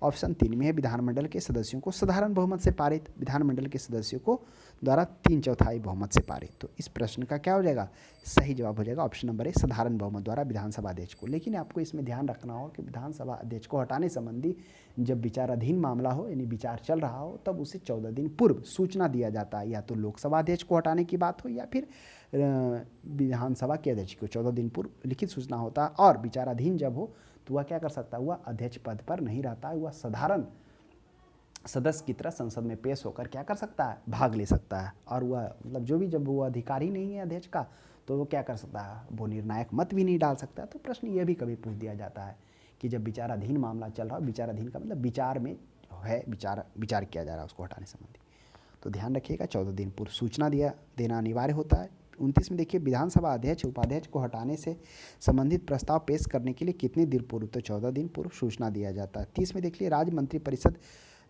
A: ऑप्शन 3 में है विधानमंडल के सदस्यों को साधारण बहुमत से पारित, विधानमंडल के सदस्यों को द्वारा 3/4 बहुमत से पारित। तो इस प्रश्न का क्या हो जाएगा, सही जवाब हो जाएगा ऑप्शन नंबर ए, साधारण बहुमत द्वारा विधानसभा अध्यक्ष को। लेकिन आपको इसमें ध्यान रखना होगा कि विधानसभा अध्यक्ष को हटाने संबंधी जब विचाराधीन मामला हो यानी विचार चल रहा हो तब उसे 14 दिन पूर्व सूचना दिया जाता है। या तो लोकसभा अध्यक्ष को हटाने की बात हो या फिर विधानसभा के अध्यक्ष को 14 दिन पूर्व लिखित सूचना होता है। और विचाराधीन जब हो तो वह क्या कर सकता है, वह अध्यक्ष पद पर नहीं रहता है, वह साधारण सदस्य की तरह संसद में पेश होकर क्या कर सकता है, भाग ले सकता है। और वह मतलब जो भी, जब वो अधिकारी नहीं है अध्यक्ष का तो वो क्या कर सकता है, वो निर्णायक मत भी नहीं डाल सकता है। तो प्रश्न ये भी कभी पूछ दिया जाता है कि जब विचाराधीन मामला चल रहा हो, विचाराधीन का मतलब विचार में है, विचार किया जा रहा है उसको हटाने संबंधी, तो ध्यान रखिएगा 14 दिन पूर्व सूचना देना अनिवार्य होता है। 29 में देखिए, विधानसभा अध्यक्ष उपाध्यक्ष को हटाने से संबंधित प्रस्ताव पेश करने के लिए कितने दिन पूर्व, तो 14 दिन पूर्व सूचना दिया जाता है। 30 में देख लिए, राज्य मंत्रिपरिषद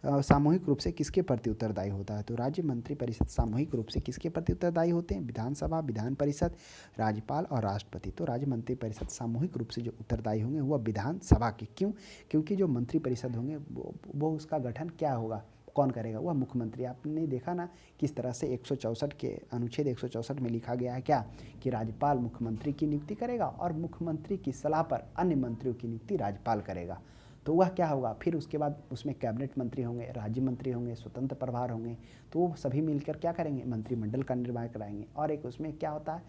A: सामूहिक रूप से किसके प्रति उत्तरदायी होता है? तो राज्य मंत्रिपरिषद सामूहिक रूप से किसके प्रति उत्तरदायी होते हैं? विधानसभा, विधान परिषद, राज्यपाल और राष्ट्रपति। तो राज्य मंत्रिपरिषद सामूहिक रूप से जो उत्तरदायी होंगे वह विधानसभा के। क्यों? क्योंकि जो मंत्रिपरिषद होंगे वो उसका गठन क्या होगा, कौन करेगा, वह मुख्यमंत्री। आपने देखा ना किस तरह से 164 के अनुच्छेद 164 में लिखा गया है क्या, कि राज्यपाल मुख्यमंत्री की नियुक्ति करेगा और मुख्यमंत्री की सलाह पर अन्य मंत्रियों की नियुक्ति राज्यपाल करेगा। तो वह क्या होगा, फिर उसके बाद उसमें कैबिनेट मंत्री होंगे, राज्य मंत्री होंगे, स्वतंत्र प्रभार होंगे, तो वो सभी मिलकर क्या करेंगे, मंत्रिमंडल का निर्माण कराएंगे। और एक उसमें क्या होता है,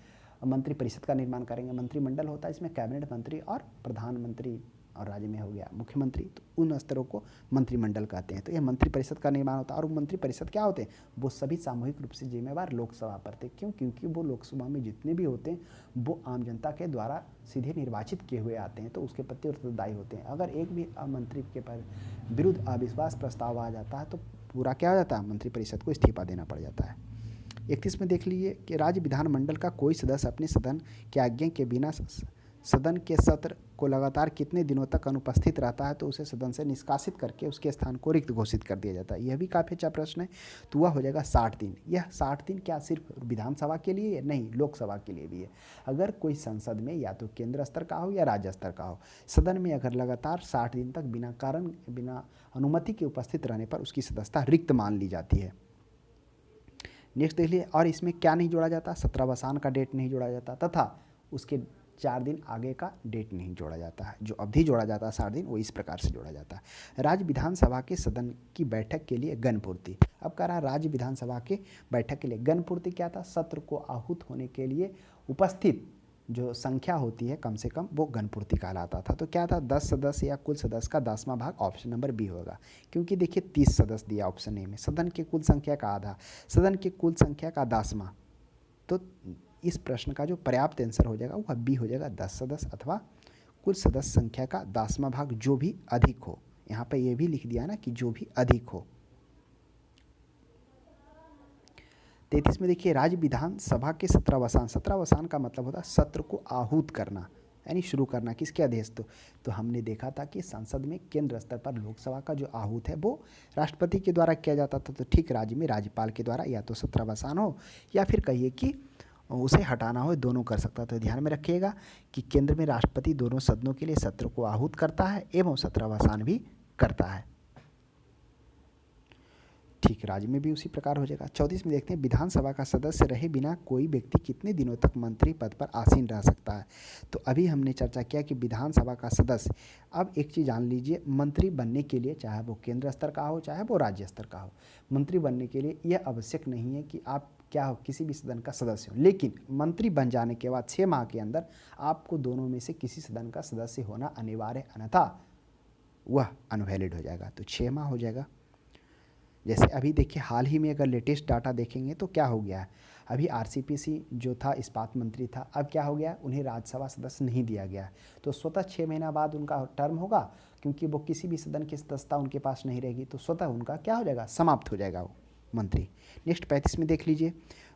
A: मंत्रिपरिषद का निर्माण करेंगे। मंत्रिमंडल होता है, इसमें कैबिनेट मंत्री और प्रधानमंत्री और राज्य में हो गया मुख्यमंत्री, तो उन स्तरों को मंत्रिमंडल कहते हैं। तो यह मंत्रिपरिषद का निर्माण होता है। और मंत्रिपरिषद क्या होते हैं? वो सभी सामूहिक रूप से जिम्मेवार लोकसभा पर थे। क्यों? क्योंकि वो लोकसभा में जितने भी होते हैं वो आम जनता के द्वारा सीधे निर्वाचित किए हुए आते हैं, तो उसके प्रति उत्तरदायी होते हैं। अगर एक भी मंत्री के पर विरुद्ध अविश्वास प्रस्ताव आ जाता है तो पूरा क्या हो जाता है? मंत्रिपरिषद को इस्तीफा देना पड़ जाता है। 31 में देख लीजिए कि राज्य विधानमंडल का कोई सदस्य अपने सदन की आज्ञा के बिना सदन के सत्र को लगातार कितने दिनों तक अनुपस्थित रहता है तो उसे सदन से निष्कासित करके उसके स्थान को रिक्त घोषित कर दिया जाता है। यह भी काफ़ी अच्छा प्रश्न है। तो वह हो जाएगा 60 दिन। यह 60 दिन क्या सिर्फ विधानसभा के लिए है? नहीं, लोकसभा के लिए भी है। अगर कोई संसद में या तो केंद्र स्तर का हो या राज्य स्तर का हो, सदन में अगर लगातार 60 दिन तक बिना कारण, बिना अनुमति के उपस्थित रहने पर उसकी सदस्यता रिक्त मान ली जाती है। नेक्स्ट देख लिए। और इसमें क्या नहीं जोड़ा जाता? सत्रावसान का डेट नहीं जोड़ा जाता, तथा उसके 4 दिन आगे का डेट नहीं जोड़ा जाता है। जो अवधि जोड़ा जाता है 60 दिन, वो इस प्रकार से जोड़ा जाता है। राज्य विधानसभा के सदन की बैठक के लिए गणपूर्ति। अब कह रहा है राज्य विधानसभा के बैठक के लिए गणपूर्ति क्या था? सत्र को आहूत होने के लिए उपस्थित जो संख्या होती है कम से कम, वो गणपूर्ति कहलाता था। तो क्या था? 10 सदस्य या कुल सदस्य का 10वां भाग, ऑप्शन नंबर बी होगा। क्योंकि देखिए 30 सदस्य दिया ऑप्शन ए में, सदन के कुल संख्या का आधा, सदन की कुल संख्या का 10वां। तो इस प्रश्न का जो पर्याप्त आंसर हो जाएगा वह बी हो जाएगा, 10 सदस्य अथवा कुल सदस्य संख्या का 10वां भाग जो भी अधिक हो। यहाँ पे ये भी लिख दिया ना कि जो भी अधिक हो। 33 में देखिए राज्य विधानसभा के सत्रावसान। सत्रावसान का मतलब होता है सत्र को आहूत करना, यानी शुरू करना। किसके आदेश? तो हमने देखा था कि संसद में केंद्र स्तर पर लोकसभा का जो आहूत है वो राष्ट्रपति के द्वारा किया जाता था। तो ठीक राज्य में राज्यपाल के द्वारा या तो सत्रावसान हो या फिर कहिए कि उसे हटाना हो, दोनों कर सकता। तो ध्यान में रखिएगा कि केंद्र में राष्ट्रपति दोनों सदनों के लिए सत्र को आहूत करता है एवं सत्रावसान भी करता है। ठीक, राज्य में भी उसी प्रकार हो जाएगा। 34 में देखते हैं विधानसभा का सदस्य रहे बिना कोई व्यक्ति कितने दिनों तक मंत्री पद पर आसीन रह सकता है। तो अभी हमने चर्चा किया कि विधानसभा का सदस्य, अब एक चीज़ जान लीजिए, मंत्री बनने के लिए चाहे वो केंद्र स्तर का हो चाहे वो राज्य स्तर का हो, मंत्री बनने के लिए यह आवश्यक नहीं है कि आप क्या हो, किसी भी सदन का सदस्य हो। लेकिन मंत्री बन जाने के बाद 6 माह के अंदर आपको दोनों में से किसी सदन का सदस्य होना अनिवार्य है, अन्यथा वह अनवैलिड हो जाएगा। तो 6 माह हो जाएगा। जैसे अभी देखिए हाल ही में अगर लेटेस्ट डाटा देखेंगे तो क्या हो गया है, अभी आरसीपीसी जो था इस्पात मंत्री था, अब क्या हो गया, उन्हें राज्यसभा सदस्य नहीं दिया गया। तो स्वतः 6 महीना बाद उनका टर्म होगा, क्योंकि वो किसी भी सदन की सदस्यता उनके पास नहीं रहेगी, तो स्वतः उनका क्या हो जाएगा, समाप्त हो जाएगा वो मंत्री। नेक्स्ट 35 में देख लीजिए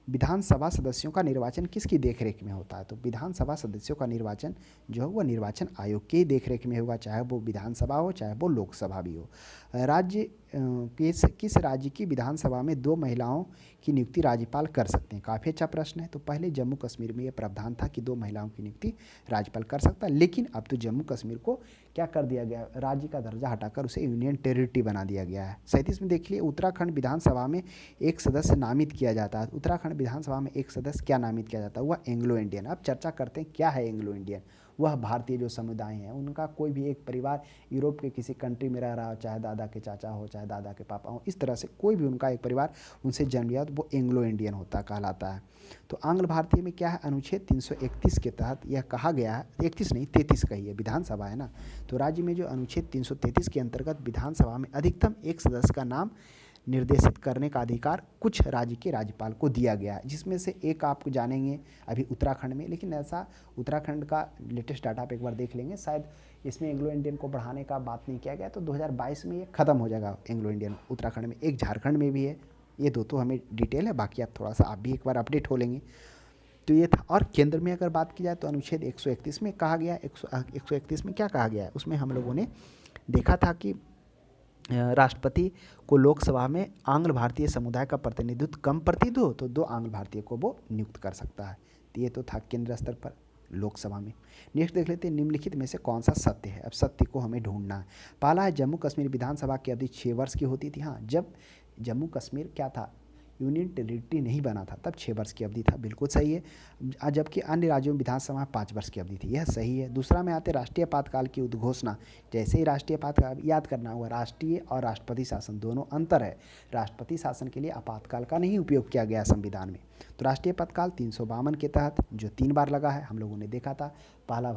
A: विधानसभा सदस्यों का निर्वाचन किसकी देखरेख में होता है। तो विधानसभा सदस्यों का निर्वाचन जो है वह निर्वाचन आयोग की देखरेख में होगा, चाहे वो विधानसभा हो चाहे वो लोकसभा भी हो। राज्य किस राज्य की विधानसभा में 2 महिलाओं की नियुक्ति राज्यपाल कर सकते हैं? काफ़ी अच्छा प्रश्न है। तो पहले जम्मू कश्मीर में यह प्रावधान था कि 2 महिलाओं की नियुक्ति राज्यपाल कर सकता है, लेकिन अब तो जम्मू कश्मीर को क्या कर दिया गया, राज्य का दर्जा हटाकर उसे यूनियन टेरिटरी बना दिया गया है। 37 में देखिए उत्तराखंड विधानसभा में एक सदस्य नामित किया जाता है। उत्तराखंड विधानसभा में एक सदस्य क्या नामित किया जाता है, वह एंग्लो इंडियन। अब चर्चा करते हैं क्या है एंग्लो इंडियन। वह भारतीय जो समुदाय हैं उनका कोई भी एक परिवार यूरोप के किसी कंट्री में रह रहा हो, चाहे दादा के चाचा हो चाहे दादा के पापा हो, इस तरह से कोई भी उनका एक परिवार उनसे जन्म लिया तो वो एंग्लो इंडियन होता कहलाता है। तो आंग्ल भारतीय में क्या है, अनुच्छेद 331 के तहत यह कहा गया है, 31 नहीं 33 का ही है, विधानसभा है ना, तो राज्य में जो अनुच्छेद 333 के अंतर्गत विधानसभा में अधिकतम एक सदस्य का नाम निर्देशित करने का अधिकार कुछ राज्य के राज्यपाल को दिया गया है, जिसमें से एक आप जानेंगे अभी उत्तराखंड में। लेकिन ऐसा उत्तराखंड का लेटेस्ट डाटा आप एक बार देख लेंगे, शायद इसमें एंग्लो इंडियन को बढ़ाने का बात नहीं किया गया, तो 2022 में ये खत्म हो जाएगा एंग्लो इंडियन उत्तराखंड में। एक झारखंड में भी है, ये दो तो हमें डिटेल है, बाकी आप थोड़ा सा आप भी एक बार अपडेट हो लेंगे। तो ये था। और केंद्र में अगर बात की जाए तो अनुच्छेद 131 में कहा गया, 131 में क्या कहा गया है, उसमें हम लोगों ने देखा था कि राष्ट्रपति को लोकसभा में आंग्ल भारतीय समुदाय का प्रतिनिधित्व कम प्रतिनिधित्व हो तो 2 आंग्ल भारतीय को वो नियुक्त कर सकता है। तो ये तो था केंद्र स्तर पर लोकसभा में। नेक्स्ट देख लेते हैं निम्नलिखित में से कौन सा सत्य है। अब सत्य को हमें ढूंढना है। पहला है जम्मू कश्मीर विधानसभा की अवधि 6 वर्ष की होती थी। हाँ, जब जम्मू कश्मीर क्या था, यूनियन टेरिटरी नहीं बना था, तब 6 वर्ष की अवधि था, बिल्कुल सही है। जबकि अन्य राज्यों में विधानसभा 5 वर्ष की अवधि थी, यह सही है। दूसरा में आते राष्ट्रीय आपातकाल की उद्घोषणा। जैसे ही राष्ट्रीय आपातकाल याद करना हुआ, राष्ट्रीय और राष्ट्रपति शासन दोनों अंतर है। राष्ट्रपति शासन के लिए आपातकाल का नहीं उपयोग किया गया संविधान में। तो राष्ट्रीय आपातकाल 352 के तहत जो 3 बार लगा है, हम लोगों ने देखा था। पहला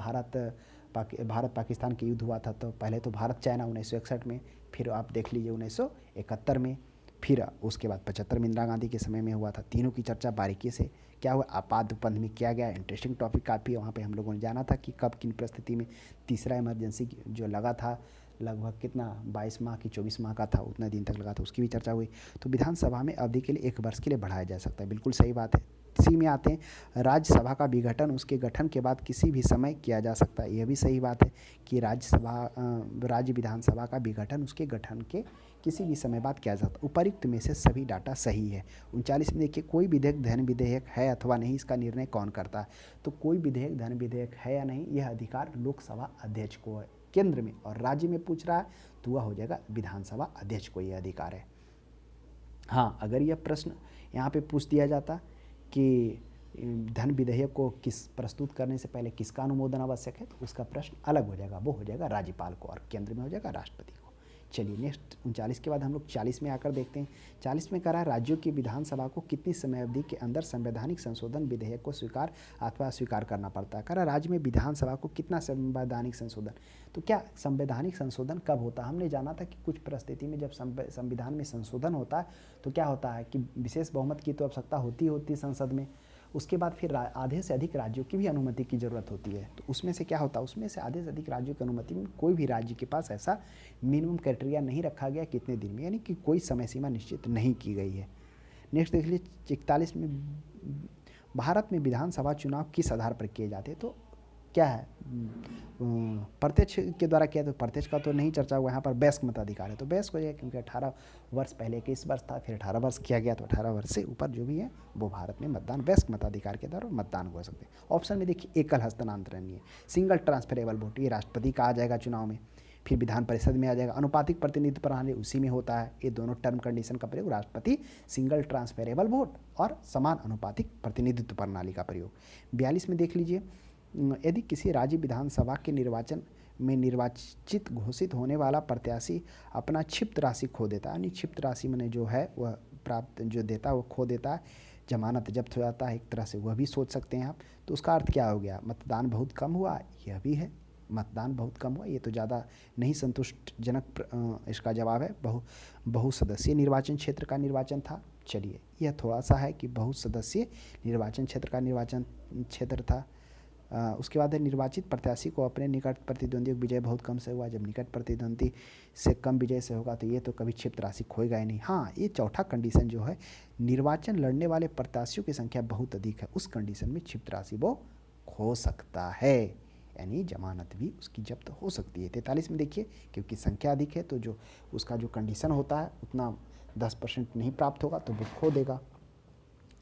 A: भारत पाकिस्तान के युद्ध हुआ था, तो पहले तो भारत चाइना 1961 में, फिर आप देख लीजिए 1971 में, फिर उसके बाद 75 में इंदिरा गांधी के समय में हुआ था। तीनों की चर्चा बारीकी से क्या हुआ आपात उपबंध में किया गया। इंटरेस्टिंग टॉपिक काफ़ी है। वहाँ पे हम लोगों ने जाना था कि कब किन परिस्थिति में तीसरा इमरजेंसी जो लगा था, लगभग कितना 22 माह की 24 माह का था, उतना दिन तक लगा था, उसकी भी चर्चा हुई। तो विधानसभा में अवधि के लिए 1 वर्ष के लिए बढ़ाया जा सकता है, बिल्कुल सही बात है। सी में आते हैं, राज्यसभा का विघटन उसके गठन के बाद किसी भी समय किया जा सकता है, यह भी सही बात है कि राज्य विधानसभा का विघटन उसके गठन के किसी भी समय बाद किया जा सकता है। उपर्युक्त में से सभी डाटा सही है। 39 में देखिए, कोई विधेयक धन विधेयक है अथवा नहीं, इसका निर्णय कौन करता है? तो कोई विधेयक धन विधेयक है या नहीं, यह अधिकार लोकसभा अध्यक्ष को है केंद्र में, और राज्य में पूछ रहा है तो वह हो जाएगा विधानसभा अध्यक्ष को यह अधिकार है। हाँ, अगर यह प्रश्न यहाँ पे पूछ दिया जाता कि धन विधेयक को प्रस्तुत करने से पहले किसका अनुमोदन आवश्यक है, तो उसका प्रश्न अलग हो जाएगा, वो हो जाएगा राज्यपाल को, और केंद्र में हो जाएगा राष्ट्रपति को। चलिए नेक्स्ट 39 के बाद हम लोग 40 में आकर देखते हैं। 40 में कह रहा है, राज्यों की विधानसभा को कितनी समय अवधि के अंदर संवैधानिक संशोधन विधेयक को स्वीकार अथवा अस्वीकार करना पड़ता है। कह रहा है, राज्य में विधानसभा को कितना संवैधानिक संशोधन, तो क्या संवैधानिक संशोधन कब होता है? हमने जाना था कि कुछ परिस्थिति में जब संविधान में संशोधन होता है तो क्या होता है कि विशेष बहुमत की तो आवश्यकता होती संसद में, उसके बाद फिर आधे से अधिक राज्यों की भी अनुमति की ज़रूरत होती है। तो उसमें से क्या होता है, उसमें से आधे से अधिक राज्यों की अनुमति में कोई भी राज्य के पास ऐसा मिनिमम क्राइटेरिया नहीं रखा गया कितने दिन में, यानी कि कोई समय सीमा निश्चित नहीं की गई है। नेक्स्ट देख लीजिए 41 में, भारत में विधानसभा चुनाव किस आधार पर किए जाते हैं? तो क्या है, प्रत्यक्ष के द्वारा किया, तो प्रत्यक्ष का तो नहीं चर्चा हुआ, यहाँ पर वयस्क मताधिकार है तो वयस्क हो जाएगा, क्योंकि 18 वर्ष पहले 21 वर्ष था, फिर 18 वर्ष किया गया, तो 18 वर्ष से ऊपर जो भी है वो भारत में मतदान वयस्क मताधिकार के द्वारा मतदान हो सकते हैं। ऑप्शन में देखिए, एकल हस्तांतरणीय, सिंगल ट्रांसफरेबल वोट, ये राष्ट्रपति का आ जाएगा चुनाव में, फिर विधान परिषद में आ जाएगा। अनुपातिक प्रतिनिधित्व प्रणाली उसी में होता है। ये दोनों टर्म कंडीशन का प्रयोग, राष्ट्रपति, सिंगल ट्रांसफरेबल वोट और समान अनुपातिक प्रतिनिधित्व प्रणाली का प्रयोग। 42 में देख लीजिए, यदि किसी राज्य विधानसभा के निर्वाचन में निर्वाचित घोषित होने वाला प्रत्याशी अपना क्षिप्त राशि खो देता है, यानी क्षिप्त राशि मैंने जो है वह प्राप्त जो देता है वो खो देता है, जमानत जब्त हो जाता है एक तरह से, वह भी सोच सकते हैं आप। तो उसका अर्थ क्या हो गया, मतदान बहुत कम हुआ, यह भी है मतदान बहुत कम हुआ, ये तो ज़्यादा नहीं संतुष्टजनक इसका जवाब है। बहुसदस्यीय निर्वाचन क्षेत्र का निर्वाचन था। चलिए, यह थोड़ा सा है कि बहुसदस्यीय निर्वाचन क्षेत्र का निर्वाचन क्षेत्र था। उसके बाद है, निर्वाचित प्रत्याशी को अपने निकट प्रतिद्वंदी विजय बहुत कम से हुआ। जब निकट प्रतिद्वंदी से कम विजय से होगा तो ये तो कभी क्षिप्त राशि खोएगा ही नहीं। हाँ, ये चौथा कंडीशन जो है, निर्वाचन लड़ने वाले प्रत्याशियों की संख्या बहुत अधिक है, उस कंडीशन में क्षिप्त राशि वो खो सकता है, यानी जमानत भी उसकी जब्त हो सकती है। 43 में देखिए, क्योंकि संख्या अधिक है तो जो उसका जो कंडीशन होता है उतना 10% नहीं प्राप्त होगा तो वो खो देगा।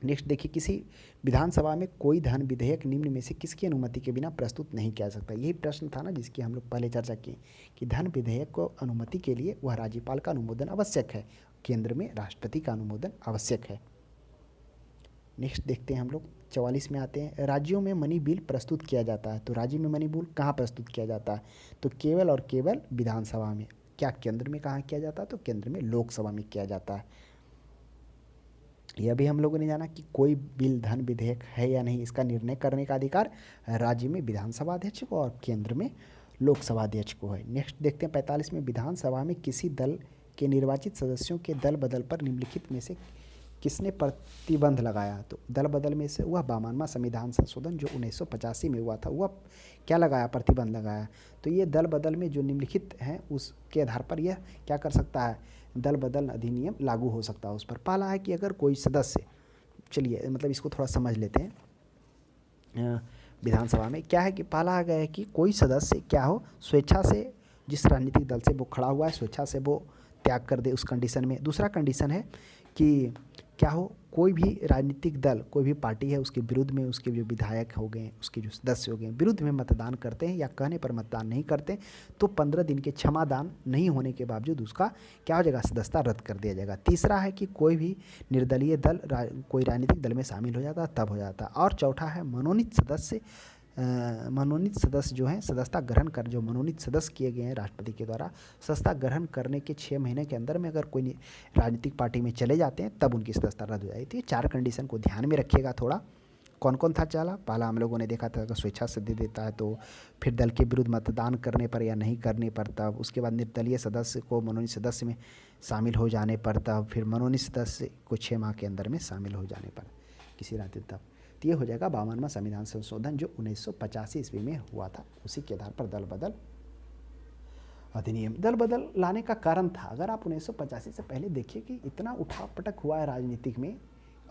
A: नेक्स्ट देखिए, किसी विधानसभा में कोई धन विधेयक निम्न में से किसकी अनुमति के बिना प्रस्तुत नहीं किया जा सकता। यही प्रश्न था ना जिसकी हम लोग पहले चर्चा की कि धन विधेयक को अनुमति के लिए वह राज्यपाल का अनुमोदन आवश्यक है, केंद्र में राष्ट्रपति का अनुमोदन आवश्यक है। नेक्स्ट देखते हैं हम लोग 44 में आते हैं, राज्यों में मनी बिल प्रस्तुत किया जाता है। तो राज्य में मनी बिल कहाँ प्रस्तुत किया जाता है, तो केवल और केवल विधानसभा में। क्या केंद्र में कहाँ किया जाता है, तो केंद्र में लोकसभा में किया जाता है। यह भी हम लोगों ने जाना कि कोई बिल धन विधेयक है या नहीं, इसका निर्णय करने का अधिकार राज्य में विधानसभा अध्यक्ष को और केंद्र में लोकसभा अध्यक्ष को है। नेक्स्ट देखते हैं 45 में, विधानसभा में किसी दल के निर्वाचित सदस्यों के दल बदल पर निम्नलिखित में से किसने प्रतिबंध लगाया। तो दल बदल में से वह 52वां संविधान संशोधन जो 1985 में हुआ था, वह क्या लगाया, प्रतिबंध लगाया। तो ये दल बदल में जो निम्नलिखित हैं उसके आधार पर यह क्या कर सकता है, दल बदल अधिनियम लागू हो सकता है उस पर। पहला है कि अगर कोई सदस्य, चलिए मतलब इसको थोड़ा समझ लेते हैं। विधानसभा में क्या है कि पहला आ गया है कि कोई सदस्य क्या हो, स्वेच्छा से जिस राजनीतिक दल से वो खड़ा हुआ है स्वेच्छा से वो त्याग कर दे, उस कंडीशन में। दूसरा कंडीशन है कि क्या हो, कोई भी राजनीतिक दल, कोई भी पार्टी है, उसके विरुद्ध में उसके जो विधायक हो गए, उसके जो सदस्य हो गए, विरुद्ध में मतदान करते हैं या कहने पर मतदान नहीं करते, तो 15 दिन के क्षमादान नहीं होने के बावजूद उसका क्या हो जाएगा, सदस्यता रद्द कर दिया जाएगा। तीसरा है कि कोई भी निर्दलीय दल कोई राजनीतिक दल में शामिल हो जाता तब हो जाता। और चौथा है, मनोनीत सदस्य जो हैं सदस्यता ग्रहण कर, जो मनोनीत सदस्य किए गए हैं राष्ट्रपति के द्वारा, सदस्यता ग्रहण करने के 6 महीने के अंदर में अगर कोई राजनीतिक पार्टी में चले जाते हैं तब उनकी सदस्यता रद्द हो जाती है। 4 कंडीशन को ध्यान में रखिएगा थोड़ा, कौन कौन था चला? पहला हम लोगों ने देखा था अगर स्वेच्छा से दे देता है तो, फिर दल के विरुद्ध मतदान करने पर या नहीं करने पर तब, उसके बाद निर्दलीय सदस्य को मनोनीत सदस्य में शामिल हो जाने पर तब, फिर मनोनीत सदस्य को 6 माह के अंदर में शामिल हो जाने पर किसी राजनीति तब। तो ये हो जाएगा 52वां संविधान संशोधन जो 1985 ईस्वी में हुआ था। उसी के आधार पर दल बदल अधिनियम, दल बदल लाने का कारण था, अगर आप 1985 से पहले देखिए कि इतना उठा पटक हुआ है राजनीतिक में,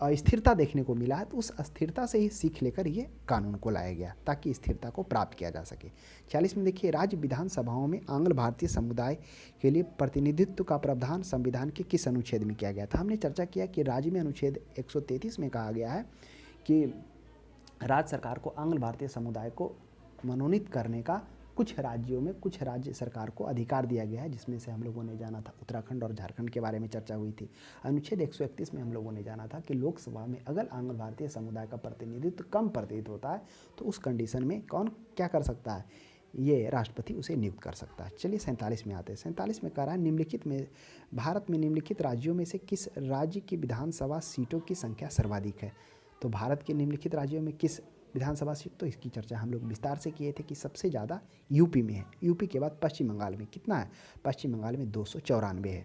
A: अस्थिरता देखने को मिला है, तो उस अस्थिरता से ही सीख लेकर ये कानून को लाया गया ताकि स्थिरता को प्राप्त किया जा सके। 40 में देखिए राज्य विधानसभाओं में आंग्ल भारतीय समुदाय के लिए प्रतिनिधित्व का प्रावधान संविधान के किस अनुच्छेद में किया गया था? हमने चर्चा किया कि राज्य में अनुच्छेद 133 में कहा गया है कि राज्य सरकार को आंग्ल भारतीय समुदाय को मनोनीत करने का कुछ राज्यों में कुछ राज्य सरकार को अधिकार दिया गया है, जिसमें से हम लोगों ने जाना था उत्तराखंड और झारखंड के बारे में चर्चा हुई थी। अनुच्छेद 131 में हम लोगों ने जाना था कि लोकसभा में अगर आंग्ल भारतीय समुदाय का प्रतिनिधित्व कम प्रतीत होता है तो उस कंडीशन में कौन क्या कर सकता है? ये राष्ट्रपति उसे नियुक्त कर सकता है। चलिए 47 में आते हैं। 47 में कह रहा है निम्नलिखित में भारत में निम्नलिखित राज्यों में से किस राज्य की विधानसभा सीटों की संख्या सर्वाधिक है? तो भारत के निम्नलिखित राज्यों में किस विधानसभा सीट, तो इसकी चर्चा हम लोग विस्तार से किए थे कि सबसे ज़्यादा यूपी में है। यूपी के बाद पश्चिम बंगाल में कितना है? पश्चिम बंगाल में 294 है,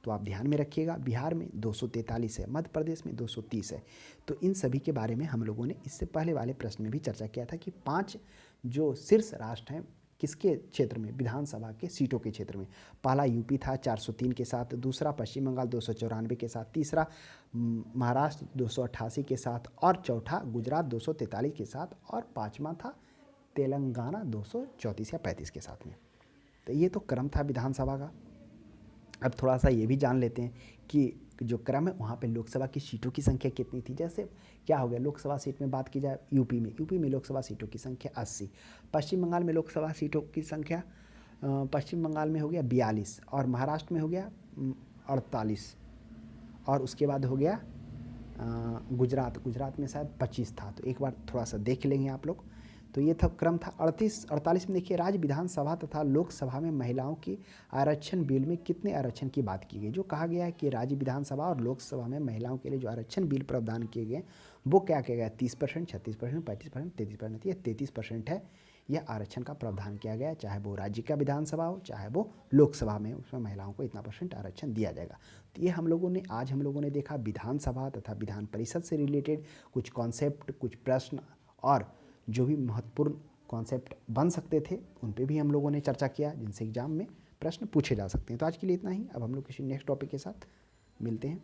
A: तो आप ध्यान में रखिएगा। बिहार में 243 है, मध्य प्रदेश में 230 है। तो इन सभी के बारे में हम लोगों ने इससे पहले वाले प्रश्न में भी चर्चा किया था कि 5 जो शीर्ष राष्ट्र हैं किसके क्षेत्र में? विधानसभा के सीटों के क्षेत्र में। पहला यूपी था 403 के साथ, दूसरा पश्चिम बंगाल 294 के साथ, तीसरा महाराष्ट्र 288 के साथ, और चौथा गुजरात 243 के साथ, और पाँचवा था तेलंगाना 234 या 35 के साथ में। तो ये तो क्रम था विधानसभा का। अब थोड़ा सा ये भी जान लेते हैं कि जो क्रम है वहाँ पे लोकसभा की सीटों की संख्या कितनी थी। जैसे क्या हो गया, लोकसभा सीट में बात की जाए यूपी में लोकसभा सीटों की संख्या 80, पश्चिम बंगाल में लोकसभा सीटों की संख्या पश्चिम बंगाल में हो गया 42, और महाराष्ट्र में हो गया 48, और उसके बाद हो गया गुजरात में शायद 25 था। तो एक बार थोड़ा सा देख लेंगे आप लोग। तो ये था क्रम था। 48 में देखिए राज्य विधानसभा तथा लोकसभा में महिलाओं की आरक्षण बिल में कितने आरक्षण की बात की गई? जो कहा गया है कि राज्य विधानसभा और लोकसभा में महिलाओं के लिए जो आरक्षण बिल प्रावधान किए गए वो क्या किया गया? 30%, 36%, 35%, 33%। ये 33% है, यह आरक्षण का प्रावधान किया गया, चाहे वो राज्य का विधानसभा हो चाहे वो लोकसभा में, उसमें महिलाओं को इतना % आरक्षण दिया जाएगा। तो ये आज हम लोगों ने देखा विधानसभा तथा विधान परिषद से रिलेटेड कुछ कॉन्सेप्ट, कुछ प्रश्न, और जो भी महत्वपूर्ण कॉन्सेप्ट बन सकते थे उन पे भी हम लोगों ने चर्चा किया, जिनसे एग्जाम में प्रश्न पूछे जा सकते हैं। तो आज के लिए इतना ही। अब हम लोग किसी नेक्स्ट टॉपिक के साथ मिलते हैं।